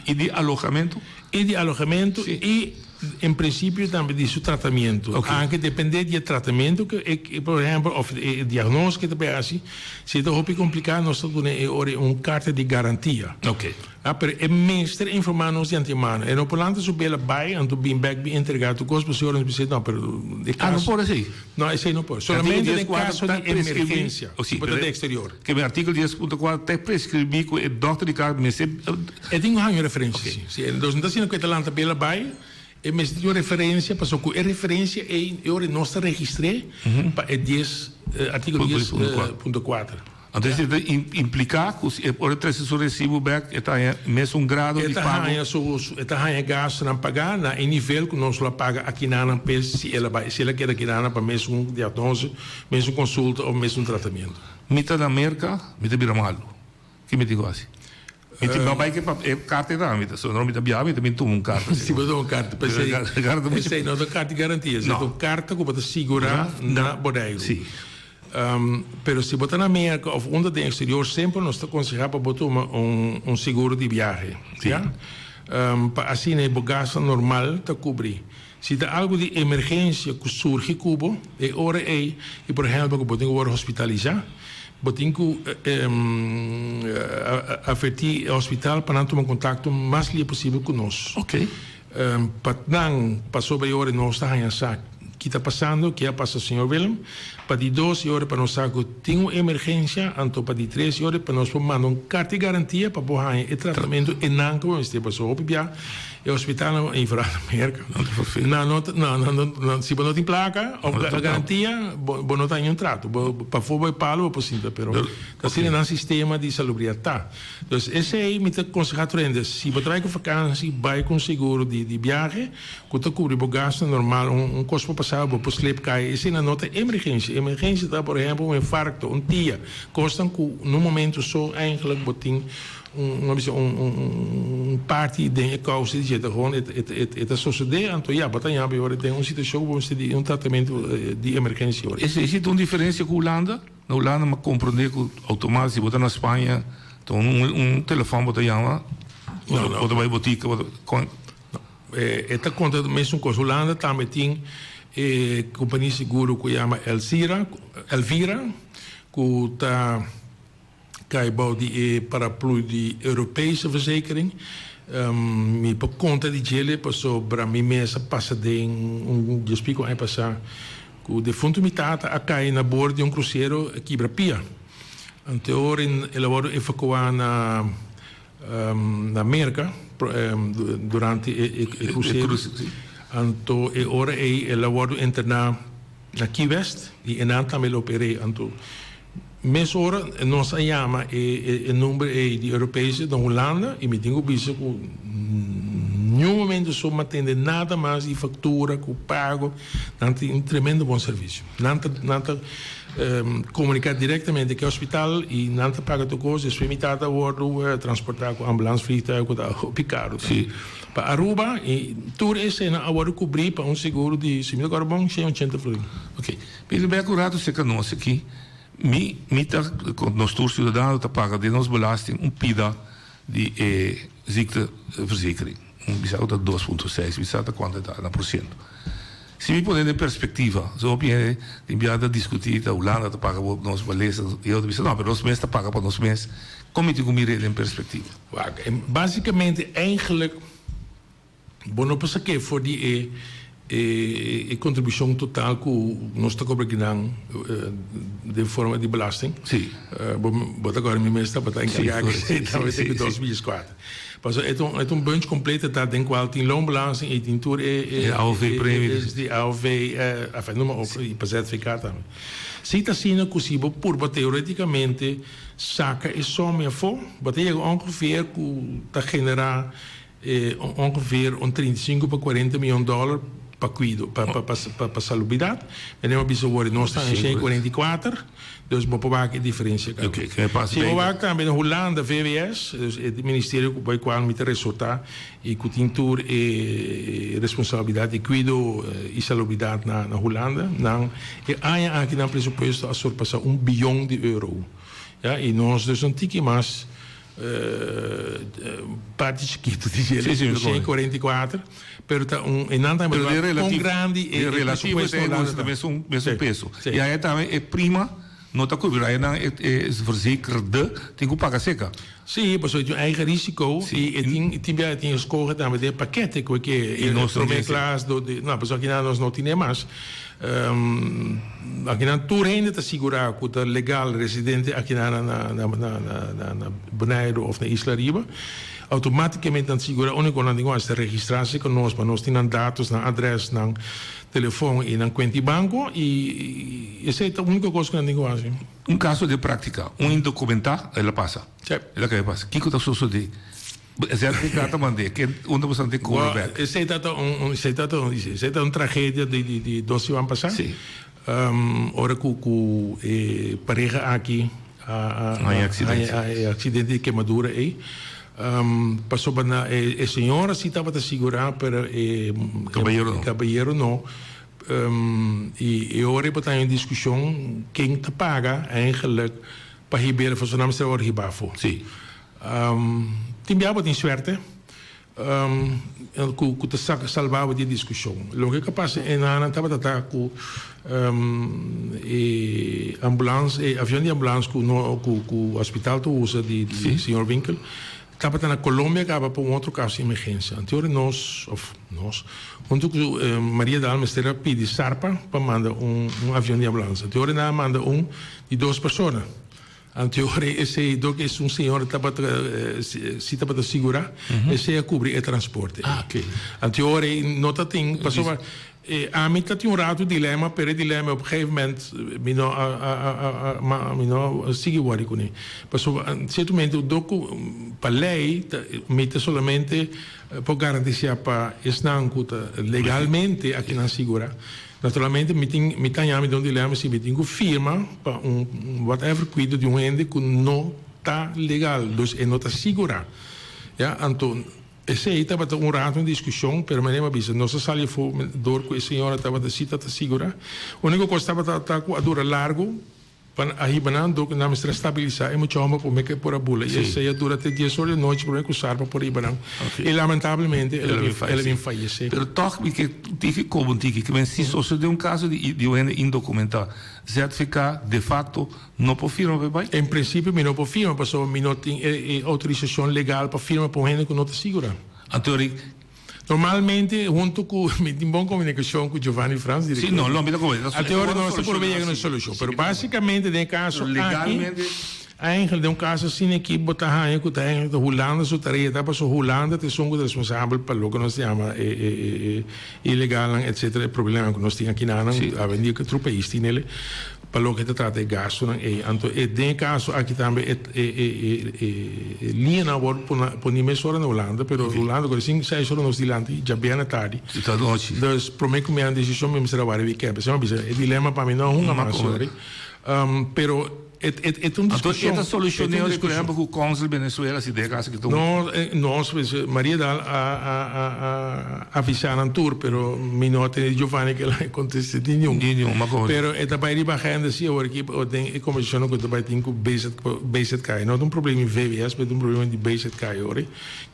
e de alojamento e em princípio também de seu tratamento. Anche depende do tratamento que por exemplo, of diagnóstico que também assim, se é muito complicado, nós temos carta de garantia. Ok. Pero é mestre informar-nos de antemano. E não pode subir ela vai, então bem back bem entregado com as pessoas não, pero de caso, não pode assim. Não, esse não pode. Solamente em caso de emergência, para o exterior. Que o artigo 10.4 está prescrevido que o doutor de cargo me é tem uma referência. Sim, então não está sendo que o talento pela vai. E me deu referência, passou que a referência eu não está registrado para artigo 10.4. Então, isso implica que por trás do recibo back está mesmo grado de pago. Está em gasto não pagar na nível que nós lá paga aqui na peso se ela quer aqui na para mesmo diagnose, mesmo consulta ou mesmo tratamento. Mita da América, mita biramalo. Que me digo assim. Mita babai que é carta da mita, só não mita biá, mita minto um carta. Se botar uma carta, pensei não da carta de garantia, se uma carta que pode segurar na bodega. Sim. Pero se botar na América ou onde tem exterior, sempre nós está aconselhado para botar um seguro de viagem. Ja? Assim, o gasto normal está cobrir. Se há algo de emergência que surge, cubo, é hora e por exemplo, que botem que hospitalizar, botem que avertir o hospital para não tomar contato o mais livre possível conosco. Ok. Para sobre a hora nós está em saco. Que está passando, que passa o senhor Willem, para de 12 horas para nós saber que tem uma emergência, então para de 13 horas para nós mandar uma carta de garantia para poder o tratamento e não como este pessoa opia e o hospital em América. Não, se não tem placa, a garantia, não tem trato, para fora palo ou possível, pero assim é um sistema de salubridade. Então, esse aí me aconselha a se você vai com vacância, vai com seguro de viagem, que você cobre o gasto normal, custo passado, para sleep cai, esse é uma nota emergência. Emergência está, por exemplo, infarto, dia, costam que no momento só eigenlijk botin parte de causa de jeito gewoon het suceder então ja botar já agora tem situação vamos ter tratamento de emergência. Existe uma diferença com a Holanda? Na Holanda me compreender que automático se botar na Espanha, então telefone botar já ou vai botica esta conta mesmo com a Holanda também tem companhia seguro que chama Elvira que está caibo de paraplu de Europese verzekering. Mi por conta de Chile passou para mim mesa passa de eu explico aí passar que o defunto mitata a cair na bordo de cruzeiro quebra pia. Então ela vai evacuar na América durante o cruzeiro. Então agora ela vai entrar na Key West e não também operei então mes ora nós chama o número de europeus da Holanda e me tenho visto que nenhum momento só me atende nada mais de fatura que pago não tem um tremendo bom serviço não comunicar diretamente com o hospital e não paga tu coisas experimentada a transportar com ambulância vliegtuig da Picaro para Aruba e tudo isso é agora cobrir para seguro de 5.000 carbon 180 florins. Ok, mas bem acurado se conosco aqui nós todos cidadãos paga de nossa belasting pida de ziekteverzekering. Bisa dat 2,6, bisa dat quanto está na %. Se me põe em perspectiva, zo op je enviada discutir a Holanda paga nos beleza, eu disse não, mas nós mês paga para nós mês. Como te comirer em perspectiva? Basicamente, eigenlijk, não passa que for die e contribuição total que nós estamos cobrando de forma de belasting. Sim. Bom, agora me está para encarregar talvez em 2004. Mas é bunch completo tá tem qual tem loonbelasting e tem tour AOV prêmio de AOV enfin noem maar op e para certificaat também. Se está sendo possível por teoreticamente saca e soma for, bater ongeveer que está generar ongeveer $35 para $40 milhões para cuido, para salubridade. E nós precisamos nós estamos em 44, dus vou provar que diferença. Ok, se eu vou também na Holanda, VWS, o ministério com o qual me resulta e que tem tour e responsabilidade de cuido e salubridade na Holanda, não e há aqui no presupuesto a surpassar €1 bilhão. Ja, e nós dus um tique mais parte chiquito de gelo, 44, pero tá grande e relativo mesmo peso. E aí também é prima, não está coberto, aí não é verzekerde, tem que pagar seca. Sim, mas é eigen risico e tem escolha também de paquete que nós primeira classe não, mas aqui nós não temos aqui na tour ainda está segurar que o legal residente aqui na Bonaire ou na Isla Riba automaticamente dan segura único na dingo esta registratie conosco, para nós temos dados, na adres, na telefone e na conta banco e essa é a única coisa que não digo assim. Caso de prática, indocumentar, ela passa. Sim. Ela que passa. O que está sucedendo? Certificado mandei, que 100% de coverback. Essa é uma tragédia de 12 anos passados. Sim. Ora que pareja aqui acidente de queimadura aí. Passou para a senhora se estava a segurar para caballero não. E agora está em discussão quem te paga eigenlijk para receber funcionários de hora ribafo. Sim. Tem suerte. Que te salvava de discussão. O que passa é na estava com avião de ambulância que o hospital tu usa de senhor Winkel. Estava na Colômbia, acaba por outro caso de emergência. Anterior nós, junto com Maria da Alma Estera pedi Sarpa para mandar avião de ambulância. Anterior nós manda de 2 pessoas. Anterior esse que é senhor se estava a segurar, esse é cobrir o transporte. Ok. Anterior nota tem passou a mim tinha rato dilema, pero dilema op gegeven moment mino sigue o com ele. Passou certo momento docu para lei mete somente por garantir para esnancuta legalmente aqui na segura. Naturalmente, mi tanhami de um dilema se me tenho firma para whatever cuido de ente que não está legal, dus não está segura. Ja, então esse aí estava rato em discussão, pero me lembro bisa, nossa sala foi dor com a senhora estava a cita está segura. O único que estava a dura largo para aí banando que não me estabilizar, é muito homem por me que por a bula. E esse aí dura até 10 horas da noite para me usar para por aí banando. E lamentavelmente ela vem falecer. Pero toch que tive como tive que se sucede caso de um indocumentado, certificado de facto não pode firmar bem. Em princípio, não pode firmar, passou não tem autorização legal para firmar por gente que não está segura. Normalmente, junto com uma boa comunicação com Giovanni Franz, sim, não, não me dá coisa. Até agora não está por ver uma solução, mas basicamente, no caso legalmente, eigenlijk de caso assim aqui botar aí que tem de Holanda sua tarefa para sua Holanda te são responsável para o que nós chama ilegal etc problema que nós temos aqui na a vender que outro país tem nele para o que te trata de gasto então de caso aqui também linha na bordo por nem mais hora na Holanda pero Holanda agora 5-6 horas nos dilante já bem à tarde então prometo que minha decisão me será para ver que é dilema para mim não uma mais pero é uma discussão. Então, solucionou o problema com o cônsul Venezuela, se der caso que tu... Nós, Maria Dal, avisaram um tour, pero mi nota de Giovanni que ela acontece de nenhum. Nenhuma coisa. Pero é também de bagagem, se eu aqui, eu tenho a comissão que também tem com BZK. Não é um problema em VVS, mas é um problema de BZK, ora.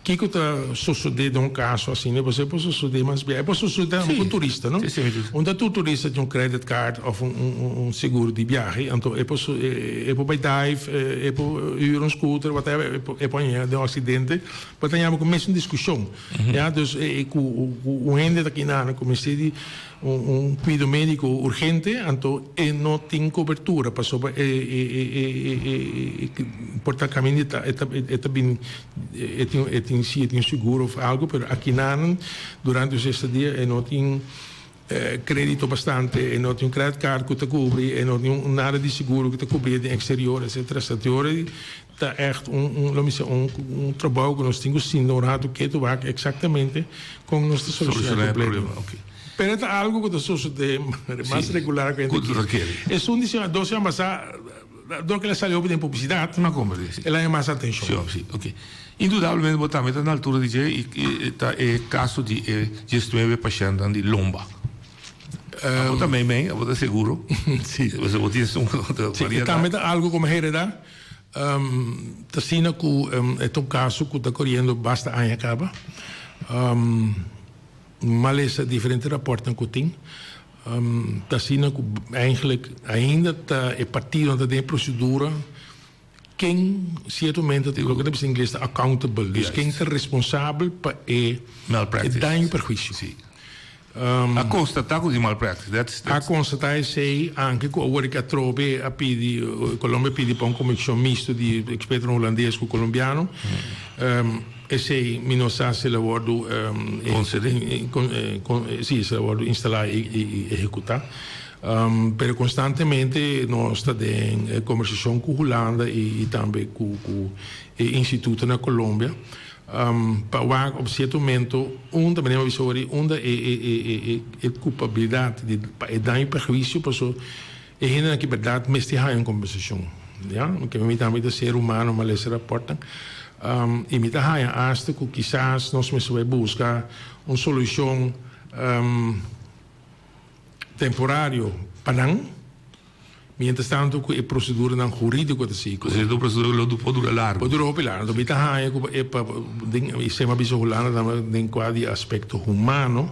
Que que está sucedendo um caso assim, né? Você pode suceder mais bem. Pode suceder com turista, não? Sim. Onde o turista tem credit card ou seguro de viagem, então é para dive, é para ir um scooter, whatever, é para de um acidente, para ter uma mesma discussão. Já, dus o ente aqui na comecei cuidado médico urgente, então não tem cobertura, passou para portar caminho tem seguro ou algo, mas aqui durante esse dia não tem crédito bastante e não tem credit card que te cobre e não tem nada de seguro que te cobre de exterior, etc. Está echt trabalho que nós temos sinto que tu vai exatamente com nossa solução do problema. Pero é algo que sucede mais regular que a gente. É um disso, 12 anos do que ela saiu de publicidade, ela é mais atenção. Sim, ok. Indubitavelmente, botamos na altura de dizer que o caso de gestão paciente de lomba. Também bem, eu vou ter seguro. Sim. Você vou ter também algo como heredar. Tasina que é um caso que está correndo basta anos acaba. Mas essa diferente rapporten que tem. Tasina que eigenlijk ainda é partido onde tem procedura. Quem, certo momento, o que em inglês é accountable. Dus quem é responsável para o dano e perjuízo. A constatar di malpractice. A constatar sei anche ora che trovi a Colombia pidi per un commissione misto di esperto olandese con colombiano. esse minosa se lavoro sì, se lavoro installare e esecutar. Pero constantemente nós estamos em conversação com a Holanda e também com o Instituto na Colômbia para op certo momento também uma visão onde é culpabilidade de dar prejuízo para so é ainda que verdade mas tem uma conversação, já que me também de ser humano mas esse rapporta e me tá acho que quizás nós vai buscar uma solução temporário para não, mientras tanto que a procedura não jurídica de si. Così la procedura pode durar largo. Pode durar largo. Então, e se uma visão holanda dan qua die aspecto humano,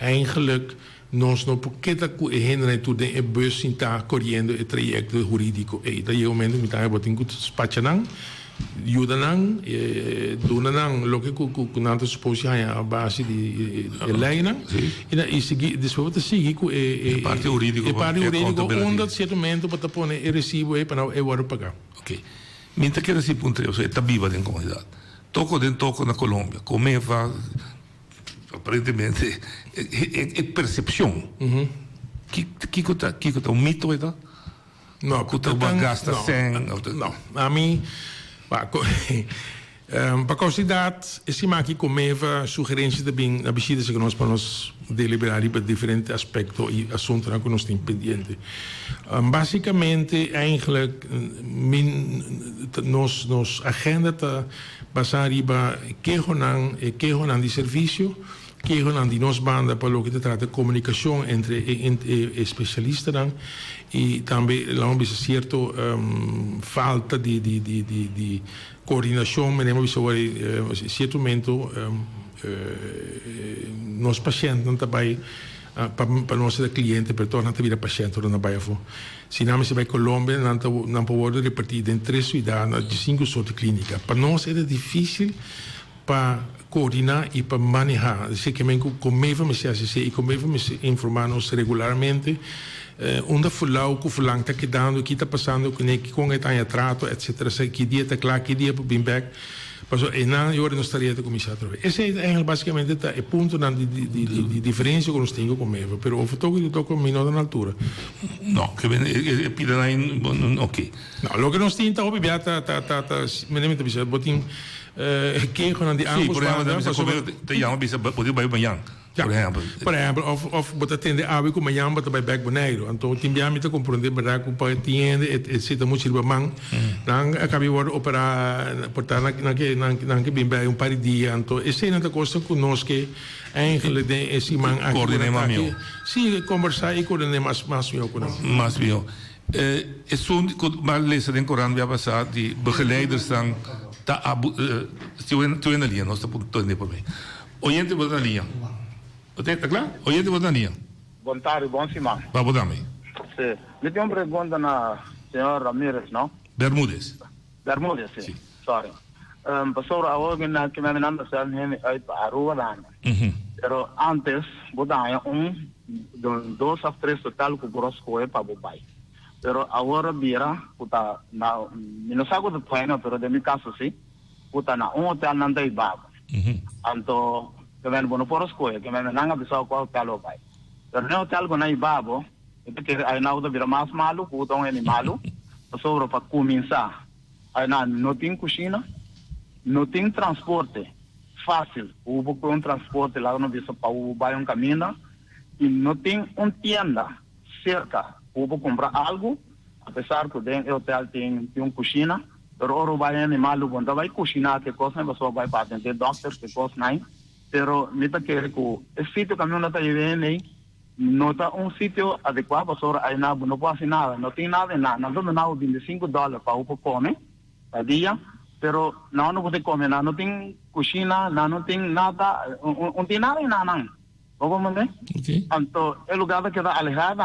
eigenlijk nós não porque tá com henry tu de bus está correndo o trajecto jurídico e daí o momento me tá botin com spachanang Judanan, Dunanan, lo que nanto supposi a base di Elena, e depois você segue com a parte jurídica, onde certo momento para pôr o recibo e para eu pagar. Ok. Mentre que esse ponto é está viva dentro da comunidade. Toco na Colômbia, como é fa aparentemente é percepção. Que tá um mito é tá? Não, que tá gasta sem. Não, a mim para considerar esse aqui comeva sugerências de bem na visita que nós para nós deliberar para diferentes aspectos e assuntos que nós temos pendente. Basicamente, eigenlijk nos agenda está basada em que honan de serviço, que honan de nos banda para o que se trata de comunicação entre especialistas e também lá um certo falta de coordenação, mas não é certo momento nós pacientes também para nós cliente para tornar a vida paciente não vai for. Se não se vai Colômbia não pode repartir em 3 cidades de 5 sortes clínicas. Para nós era difícil para coordenar e para manejar. Assim que como me e como me informar-nos regularmente onde fulano que fulano está quedando, o que está passando com ele está em trato, etc. Que dia está claro, que dia para vir back. E na hora nós estaríamos a começar a trabalhar. Esse é basicamente o ponto de diferença que nós temos com ele. Mas o fotógrafo toca menor na altura. Não, que é pida ok. Não, o que nós temos está minimamente bisa botin que quando de ambos pode vai banhar. Por exemplo, of bota tende awi com manhã bota vai back boneiro. Então timbia me tá compreender para que para tiende etc muito silva man. Nang acabei de operar portar na que bem bem par de dia. Então esse é uma coisa que nós que eigenlijk de esse man coordenar meu. Sim, conversar e coordenar mais meu com nós. Mais meu. É só maar lezen in Koran we hebben gezegd die begeleiders dan tu na linha nós estamos todos por bem. Oyente boa na linha. Está claro? Oyente boa na linha. Boa tarde, bom semana. Vamos dar me. Sim. Me tem uma pergunta na senhor Ramírez, não? Bermúdez. Bermúdez, sim. Sorry. Pastor, agora que me mandam ser aí para a rua lá. Pero antes, botava 2 a 3 total que grosso é para o pai. Pero agora vira, puta, não sei quanto foi, pero de meu caso sim, puta na hotel não tem baba. Então, que vem bono por escola, que vem nanga bisa qual hotel vai. Pero no hotel com aí babo, que aí na outra vira mais malu, puta um malu, sobre para começar. Aí não tem cozinha, não tem transporte fácil. Houve um transporte lá no bisa para o bairro caminho e não tem tienda cerca. Houve comprar algo, apesar que o hotel tem cozinha, pero oro vai animal, quando vai cozinhar, que coisa não só vai para atender doctors, que coisa não. Pero neta quer que o sítio caminho não está aí, não está sítio adequado para aí não pode fazer nada, não tem nada, não dá $25 para o comer a dia, pero não pode comer, não tem cozinha, não tem nada, não tem nada não. Vamos ver? Então, é lugar que está alejado,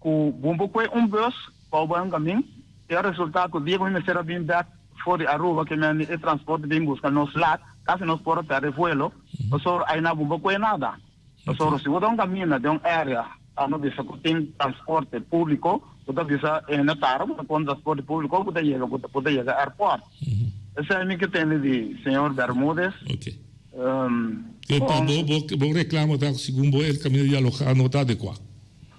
que bumbo foi bus para o banco caminho, e o resultado que o dia que me será bem back fora a rua que me transporte bem busca nos lat, caso nos por ter vuelo, só aí na bumbo foi nada. Só se você caminha de uma área, não bisa que tem transporte público, você bisa na tarde, com transporte público, pode chegar ao aeroporto. Esse é que tem de senhor Bermúdez. Ok. Bom reclamo tá segundo o caminho de alocar não tá adequado.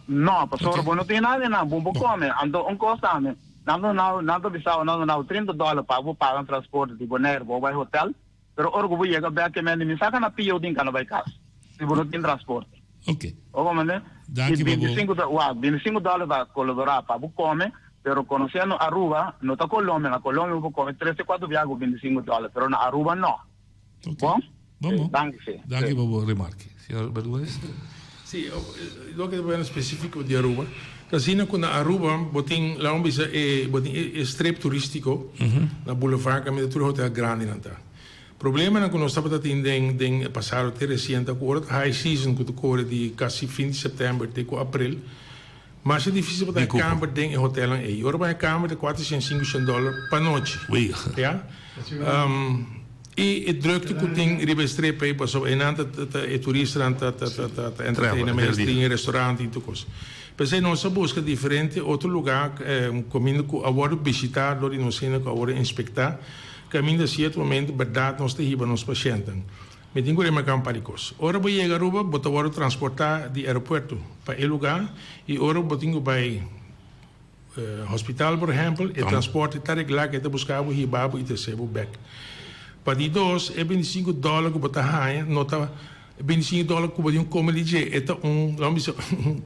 Não, pastor, não tem nada não, bom come, ando costa, né? Nada bisau, não $30 para vou pagar transporte de Bonaire, vou vai hotel, pero orgo chega back men me saca na pio din kana vai casa. Se não tem transporte. Ok. Como né? $25 para colaborar para vou comer, pero conhecendo Aruba, não tá Colômbia, na Colômbia vou comer 3-4 viagens $25, pero na Aruba não. Bom? Bom. Danke por boa remarque. Senhor Bermúdez? Sim, lo que é específico de Aruba. Casino com Aruba, botin lá bisa strip turístico na boulevard kami dentro hotel grande nanta. Problema na quando estava den passado te recente agora high season que decorre de quase fim de setembro até abril. Mas é difícil para a câmara den hotel aí. Agora vai a câmara de $450 para noite. Ja? E het drukte que tem ribestreep aí passou em nanta turista nanta entretenimento em restaurante e tudo coisa. Pensei nossa busca diferente outro lugar caminho que agora visitar do não sei que agora inspectar caminho certo momento verdade nós terrível nos pacientes. Me tenho que remarcar paricos. Ora vou chegar Aruba, botar agora transportar de aeroporto para o lugar e ora vou tenho vai hospital por exemplo e transporte tá regular que te buscar o hibabo e te sebo back. Para die doos é $25 que botar raia, nota $25 que botar como dizer, é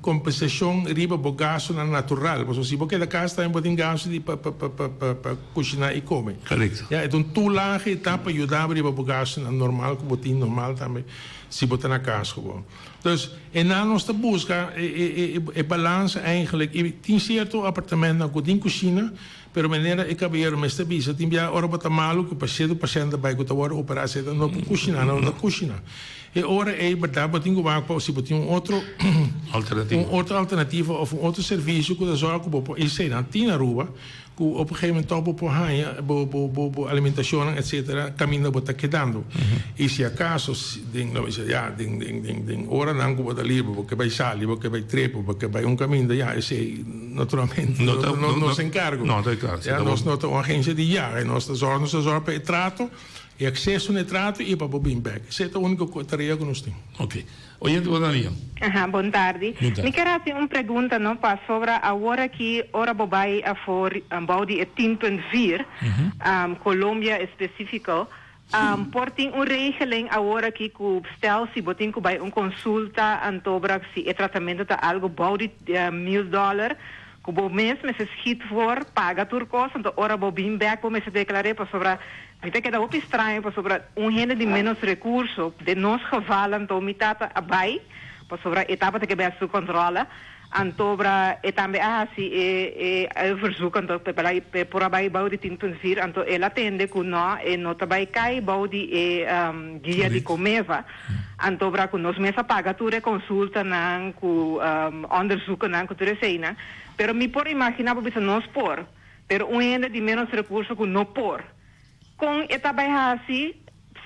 compensação riba bo gasto na natural, porque se você da casa tem botar gasto de para cozinhar e comer. Correto. Ja, então tu lá que tá para ajudar riba bo gasto na normal que botar normal também se botar na casa gewoon. Dus en na nossa busca é balança eigenlijk, tem certo apartamento na cozinha. Pero maneira é que havia uma estabilidade. Tem já hora para malo que o paciente vai que agora operação não cozinha, não na cozinha. E ora é verdade, eu tenho que se botar outra alternativa ou outro serviço que zorga que isso aí na tina Aruba, que op gegeven moment toch por hanha, bo alimentação, etc. Caminho botar quedando. E se acaso ding ora não que botar livre, porque vai sair, porque vai trepo, porque vai caminho já, esse naturalmente não se encargo. Não, tá claro. Ja, nós não uma agência de já, nós zorgamos para o trato. E acesso no trato e para o back. Essa é a única tarefa que nós temos. Ok. Oyente, boa tarde. Boa tarde. Me quero fazer uma pergunta não, para sobre a hora que ora bobai a for Baudi é 10.4, Colômbia específico. Portem uma regeling a hora que stel se botem que vai consulta antobra se é tratamento de algo Baudi $1.000. Que o mês me se schiet voor paga turcos, então ora bo bim back bo me se declarei para sobre Então, que dá muito estranho para gente de menos recursos, de nos gevallen, então, mitata abai, para sobre a etapa que vai se controla, então, e também, verzoeken, então, por abai, bau de 10.4, então, ela atende que não, e não também cai, bau de guia de comeva, então, que nós mesa paga, tu consulta, não, que onderzoeken, não, que tu reseina, pero me por imaginar, porque nós por, pero gente de menos recursos que não por. Com etabai assim,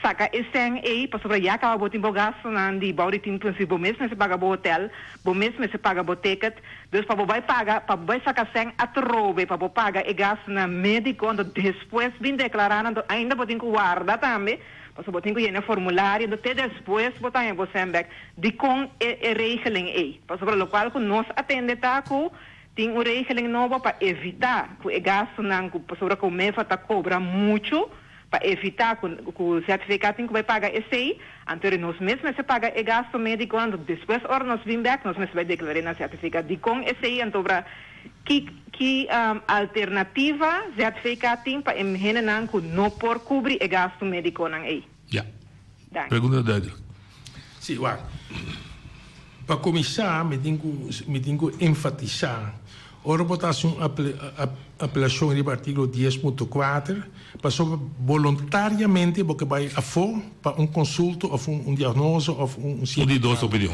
saca esteng aí, para sobre já acaba botar gasto na de bauri tem princípio mesmo se paga bo hotel, bo mesmo se paga bo ticket, dus para vai pagar, para vai sacar sem atrobe, para pagar e gasto na médico, quando depois vem declarando ainda botem que guarda também, para sobre botem que ir no formulário, até depois botar em você back, de com regeling aí, para sobre o qual que nós atende tá com tem uma regeling nova para evitar que o gasto não, sobre que o MEFA cobra muito, para evitar que o certificado tem que vai pagar esse aí, então nós mesmos se paga o gasto médico, quando depois nós vim back, nós mesmos vai declarar na certificado de com esse aí, então que alternativa certificado tem para gente não que não por cobrir o gasto médico não aí. Já. Pergunta dele. Sim, uau. Para começar, me tenho que enfatizar a votação apelação do artigo 10.4 para voluntariamente porque vai a for para consulta ou diagnóstico ou científico. Opinião.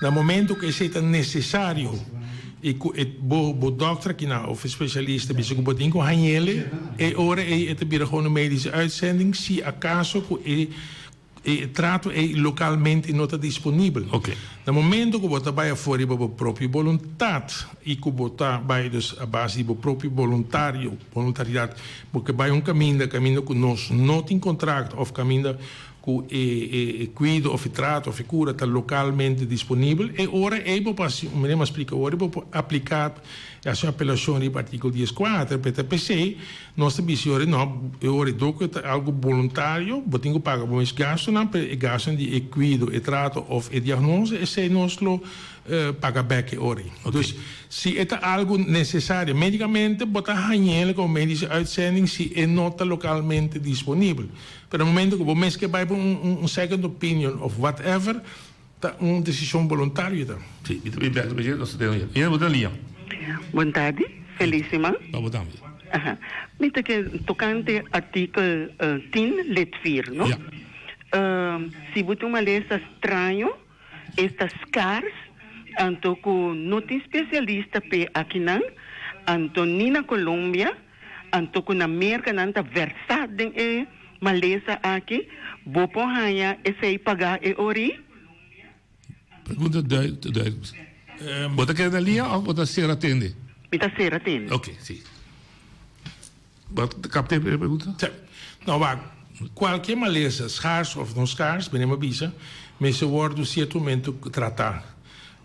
No momento que seja necessário e o doutor que não, of especialista, bisa que botem com ele, e ora é te bira gewoon een medische uitzending, se acaso que e trato é localmente não está disponível. Ok. No momento que você vai fora da própria vontade e que você vai dus a base do próprio voluntariado, porque vai caminho que nós não tem contrato ou caminho que cuido ou trato ou cura está localmente disponível e ora é para explicar ora para aplicar a sua apelação do artigo 14 PTPC nossa visão não é ora algo voluntário você tem que pagar mais gasto não gasto de cuido e trato ou diagnose e se nós lo paga back ora então se é algo necessário medicamente botar hanhel com medische uitzending se é nota localmente disponível pero no momento que você vai para second opinion of whatever tá decisão voluntária tá sim e também bem bem nós temos e eu dalia boa tarde felíssima boa tarde mita que tocante artigo 10 let 4 não se você uma lista estranho estas cars anto com não tem especialista pe aqui não anto na Colômbia anto com na América não tá versado em malesa aqui vou porranha esse pagar e ori pergunta duidelijk você quer dalia ou você ser atende mita ser atende ok sim wat capte pergunta não vai qualquer malesa scarce ou não scarce bem uma bisa mas se word certo momento tratar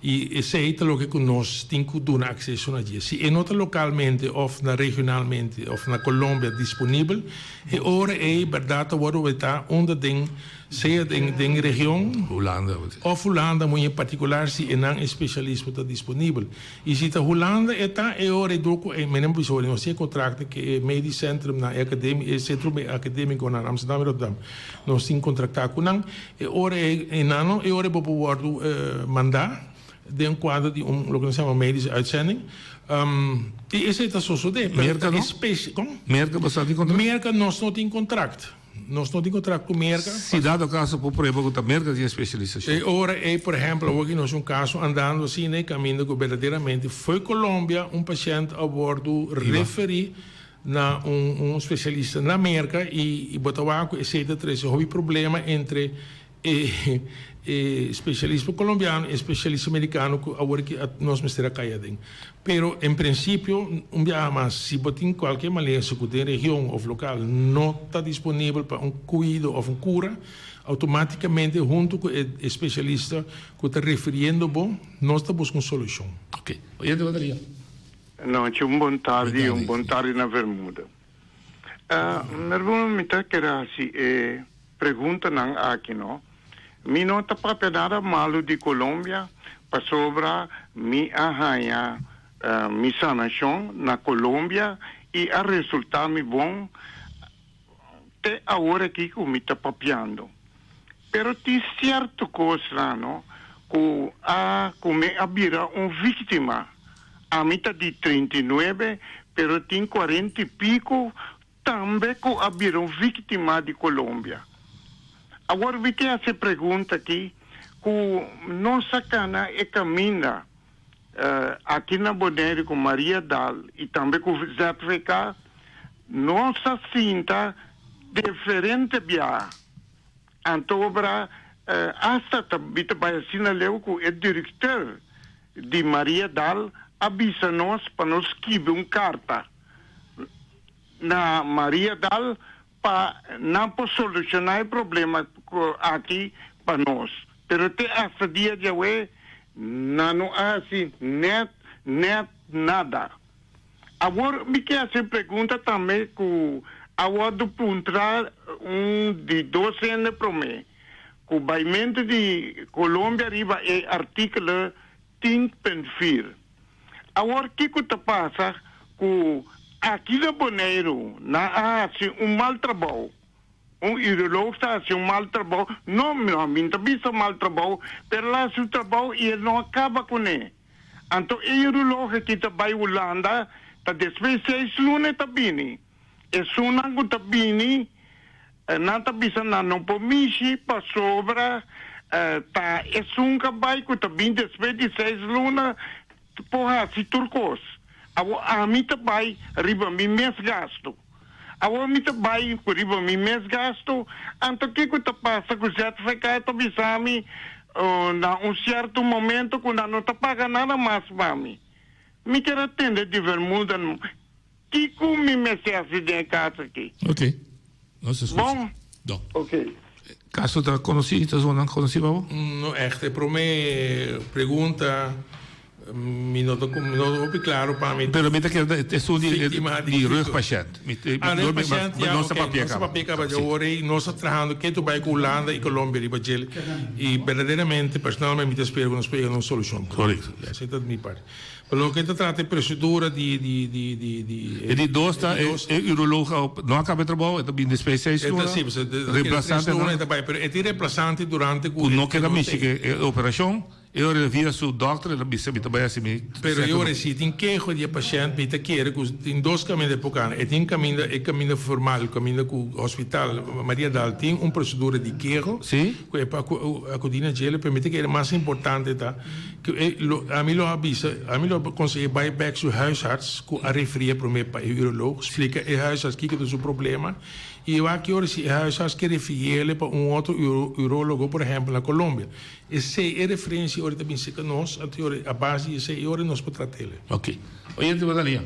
e esse é o que nós temos que dar acesso a dia. Se é nota localmente ou regionalmente ou na Colômbia disponível, e ora é verdade que está onde tem seja em região Holanda ou Holanda muito em particular se é não especialista está disponível. E se a Holanda está é ora é do que mesmo episódio nós temos contrato que é Medisch Centrum na academia centro acadêmico na Amsterdam Rotterdam nós temos contratado com não é ora é não é ora para poder mandar de quadro de lo que nós chamamos medische uitzending. E esse é o sucede. Merca não? Como? Merca você tem contrato? Merca nós não temos contrato. Nós não temos contrato com Merca. Se dado caso por exemplo que a Merca é especialista. E ora é, por exemplo, hoje nós um caso andando assim, né, caminho que verdadeiramente foi Colômbia paciente a bordo referi na especialista na Merca e botawaco esse houve problema entre especialista colombiano e especialista americano que agora que nós mestra caia dentro. Pero em princípio dia mas se botin qualquer maneira que tem região ou local não está disponível para cuidado ou cura automaticamente junto com o especialista que está referindo bom nós está buscando solução. Ok. Oye, Valeria. Não, tinha bom tarde na Bermuda. Meu irmão me está querendo pergunta não aqui não. Mi nota papelada malo de Colômbia para sobra mi arranha mi sanação na Colômbia e a resultado mi bom até a hora que me está papiando. Pero tem certo coisa não que me abira vítima a mita de 39 pero tem 40 e pico também que abira vítima de Colômbia. Agora, vi que essa pergunta aqui, que nossa cana é caminha aqui na Bonaire com Maria Dal e também com o ZVK, nossa cinta diferente via. Então, hasta também vai assinar leu que o diretor de Maria Dal avisa nós para nos escrever carta na Maria Dal para não solucionar o problema aqui para nós. Pero até esse dia de hoje, não há assim, net nada. Agora, me quer essa pergunta também, que agora do puntar de 12 anos para mim, que o baimento de Colômbia arriba é artigo 10.4. Agora, o que está passa que aqui na Bonaire, há mal trabalho. Urologo está assim mal trabalho. Não, me também mal trabalho, mas lá o trabalho e não acaba com ele. Então, o urologo que está em Holanda, está depois 6 lunes também. E sunang ko tabini, natabisa na não pomishi pa sobra, ta esun kabay ko tabini depois de 6 lunas, porra, si turcos. A mim também, riba, me gasto. Agora me trabalho por isso, me mês gasto. Então, o que que passa com o certificado, bisami, na certo momento, quando não está pagando nada mais para mim. Me quero atender de bermuda. Que como me mete acidente em casa aqui? Ok. Nossa, bom? Não. Ok. Caso está conhecido, ou não conhecido? Não, echt, para mim, pergunta, me não é claro para mim. Pero me que é só de rugpatiënt. Nossa papel acaba de orei, nós trabalhando que tu vai com Holanda e Colômbia e Brasil e verdadeiramente, personalmente, me espero que nós pegamos uma solução. Correto. Essa é a minha parte. Pelo que trata de procedura de dosta uroloog não acaba de trabalhar, é bem despecialista. Reemplazante não. É reemplazante durante o não queda mexer que operação. Eu via seu doctor, ele disse que também assim. Pero eu recebi em que o paciente me quer que tem dois caminhos de pouca, é tem caminho formal, o caminho com o hospital Maria Dal tem uma procedura de queijo. Sim. Que é para a codina gel permite que é mais importante tá que a mim lo avisa, a mim lo consegue bypass o huisarts com a referia para o uroloog, explica o huisarts que é o seu problema. E eu aqui hoje se huisarts que referir para outro urologo, por exemplo, na Colômbia. Essa é referência hoje também se que nós a base essa é hoje nós podemos tratar. Ok. Oyente, boa tarde.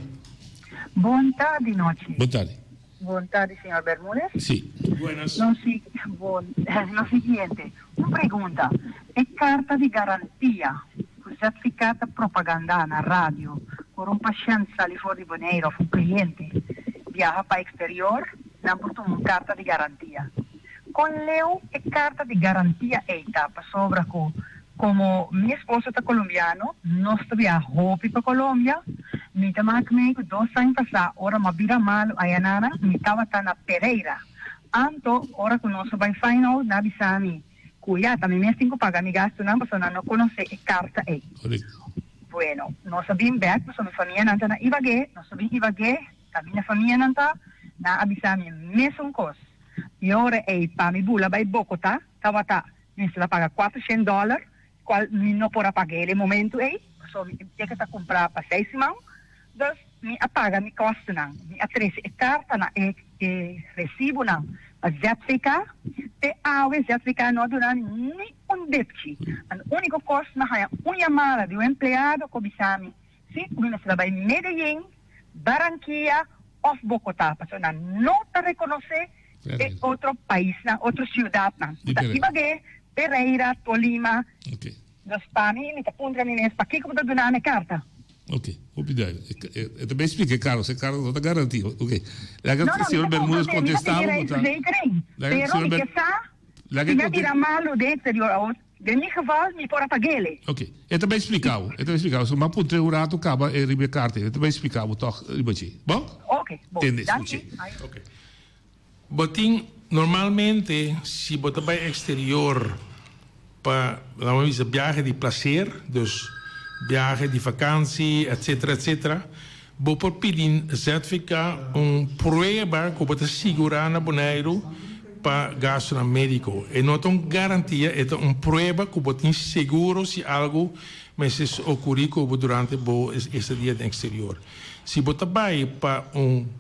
Boa tarde, noite. Boa tarde. Boa tarde, senhor Bermúdez. Sim. Buenas. No siguiente, uma pergunta. É carta de garantia, o certificado de propaganda na rádio, por um paciente sair fora de Bonaire, um cliente, viaja para o exterior, não por uma carta de garantia. Com leu é carta de garantia etapa sobre como minha esposa está colombiano, nós viajamos para Colômbia, me também comigo 2 anos passados, ora me vira mal a Yanara, me estava na Pereira. Anto, ora que nós vai final, na Bissami, cuia, também me tenho que pagar me gasto, não, porque não conhece a carta aí. Bueno, nós sabemos back, porque minha família não está na Ibagué, nós sabemos Ibagué, a minha família não está na Bissami, mesmo coisa. E ora é para me bula, vai Bogotá, estava me está paga $400, qual não pode pagar no momento aí, só me tem que comprar para 6 semanas, então me apaga, me custa não, me atrese, carta não, recibo não, a certificar, te ao certificar não durante nenhum débito, o único custo não é uma chamada de empregado que bisami, se você trabalha em Medellín, Barranquilla ou Bogotá, porque não te reconhece de outro país, outra cidade. Ibagué, Pereira, Tolima. Ok. Dos pani, me apunta nisso, para que eu vou dar na carta? Ok, obrigado. Eu também expliquei, Carlos, esse Carlos não está garantido. Ok. O senhor Bermúdez contestava. Pero me que se me tira malo de exterior, de minha geval, me pode pagar. Ok. Eu também explicava. Se uma ponte o rato acaba e ribe carta, eu também explicava, toch, ribe. Bom? Ok, bom. Ok. Botim, normalmente, se você vai exterior para uma viagem de prazer, dus viagem de vakantie, etc., você pode pedir certificado, prova que você segurar na Bonaire para gasto na médico. E não é uma garantia, é uma prova que você tem seguro se algo mas ocorrer durante esse dia no exterior. Se você vai para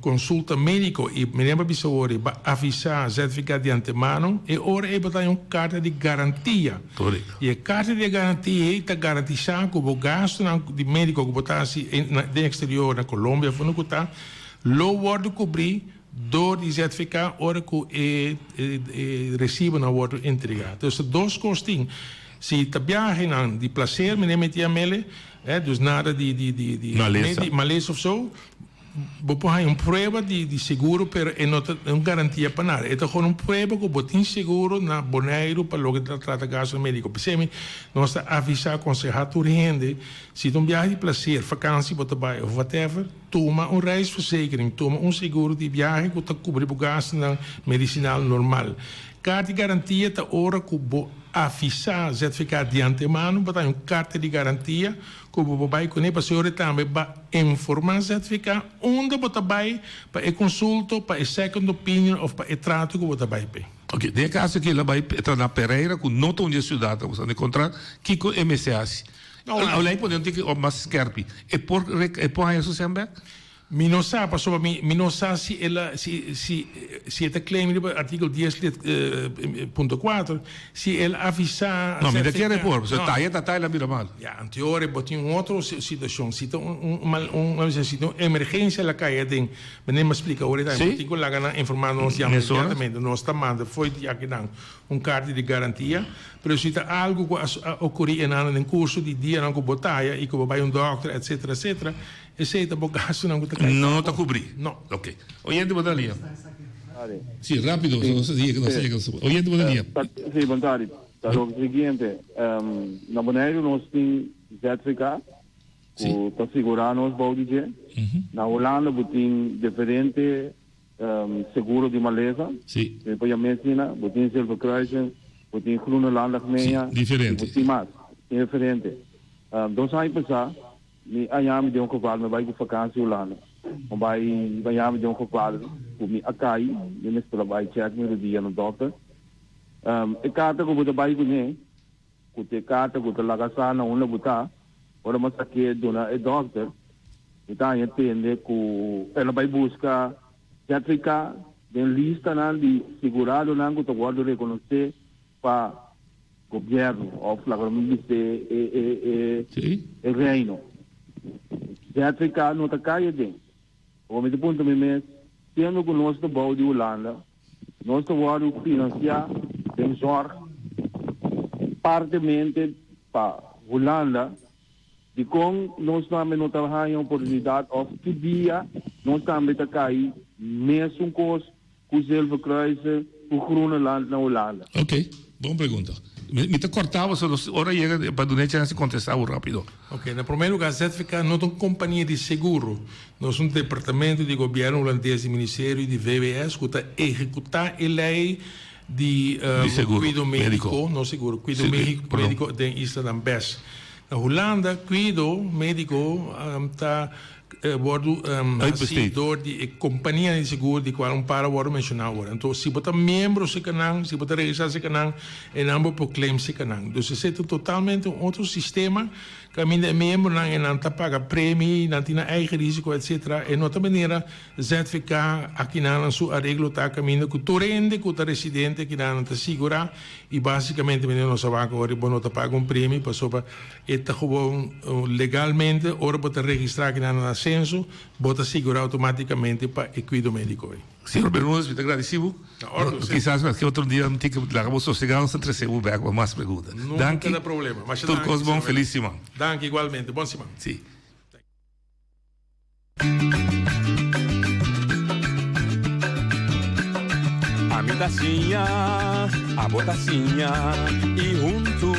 consulta médico e me lembra para avisar certificado de antemano, e ora é para uma carta de garantia. Correto. E a carta de garantia está garantizando que o gasto de médico que você está no exterior, na Colômbia, lo pode cobrir door die certificaat ora que recebe na wordt entregado. Dus de dois costing. Se viagem de prazer, me neemt die amele, dus nada de maleza of zo. Você tem prova de seguro, mas não garantia para nada. É gewoon prova que você tem seguro na Bonaire para logo tratar gasto médico. Porque nós avisar, aconselhar a gente, se tem viagem de prazer, vakantie, você vai, ou whatever, toma reisverzekering, toma seguro de viagem que está cobrir o gasto medicinal normal. Carta de garantia está hora que você avisar certificado de antemano, você tem uma carta de garantia que você vai conhecer, para a senhora também vai informar certificado onde você vai para a consulta, para a second opinion ou para o trato que você vai ter. Ok, de caso que ela vai entrar na Pereira, com não tão de cidade, você encontrar que com MCAS. Olha, podemos ter que mais skerpi. E por aí isso sempre? Minosa, passo minosa si è claim di articolo 10.4 si è avvisa. No, mi da chiare por, se taglia la mira mal. Ja, anteriore botin un altro situazione, una emergenza la caia ding. Meneer me explica ora dai, botin la gana informando nos immediatamente, nos sta manda foi di anche dan un carte di garantia, però se algo occorre in corso di dia anche botaia, e come vai un doctor, eccetera, eccetera. E se te bocasso non te cai. Non te cobri. No. Ok. Oyente Bodalia. Sì, rapido, non si dice, non si dice. Oyente Bodalia. Sì, buongiorno. Allora, seguinte, na Bonaire nós tem certificado, o tá segurando os baudiche. Na Holanda tem diferente seguro de maleza. Sì. Depois a medicina, tem Silverkruisen, tem Groenland meia. Differente. Tem mais, diferente. 2 anos passar. Mi ayam de geval me vai com vakantie Holanda. Vai ayam de geval com mi akai, de mes pela vai check me dia no doctor. E carta ko buta vai com ne. Ku te carta ko laga sana una buta. Ora mas aqui dona e doctor. Então entende ku ela vai buscar certificado de lista nan de segurado nan ko to guardo reconhecer para governo of la government e reino. Certificado não está caindo. Como de ponto mesmo, tendo com nós do bau de Holanda, nós estamos financiar tem zorg partemente para Holanda, de com nós também não trabalhamos a oportunidade of que dia nós também está caindo mesmo com o Silverkruisen, o Groenland na Holanda. Ok, boa pergunta. Me te cortava, ora chega para não se contestar rápido. Ok, no primeiro lugar, certificado não é uma companhia de seguro. Nós um departamento de governo holandês e Ministério de VWS que está executar a lei de cuidado médico, não seguro, cuidado médico da Isla de Bes. Na Holanda, cuidado médico está door die companhia de seguro de qual para worden mencionado. Então, se você é membro se canang, se você registra se canang, e não por claim se canang. Então, se é totalmente outro sistema que a minha membro não paga prêmio, não tem eigen risco, etc. E outra maneira, certificar aqui na sua arreglo tá caminho que tu rende, que tu residente que não te segura e basicamente nós sabemos agora não te paga prêmio para sobre eta gewoon legalmente ora você registrar aqui na censo, você segura automaticamente para equido médico. Senhor Bermúdez, muito agradecido. Quizás que outro dia não tem que largamos sossegados entre se o back com mais perguntas. Não tem problema. Mas tudo coisa bom, feliz semana. Danke igualmente. Bom semana. Sim. A mi tacinha, a botacinha e junto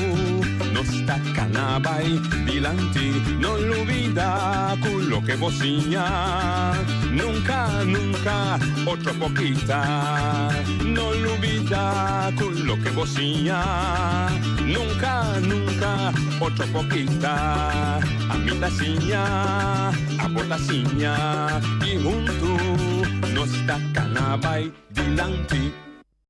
nos tacanabay dilante, no olvida con lo que vocinha. Nunca, nunca, otro poquita, no olvida con lo que vocinha. Nunca, nunca, otro poquita, a mi tacinha, a botacinha y junto nos tacanabay dilante.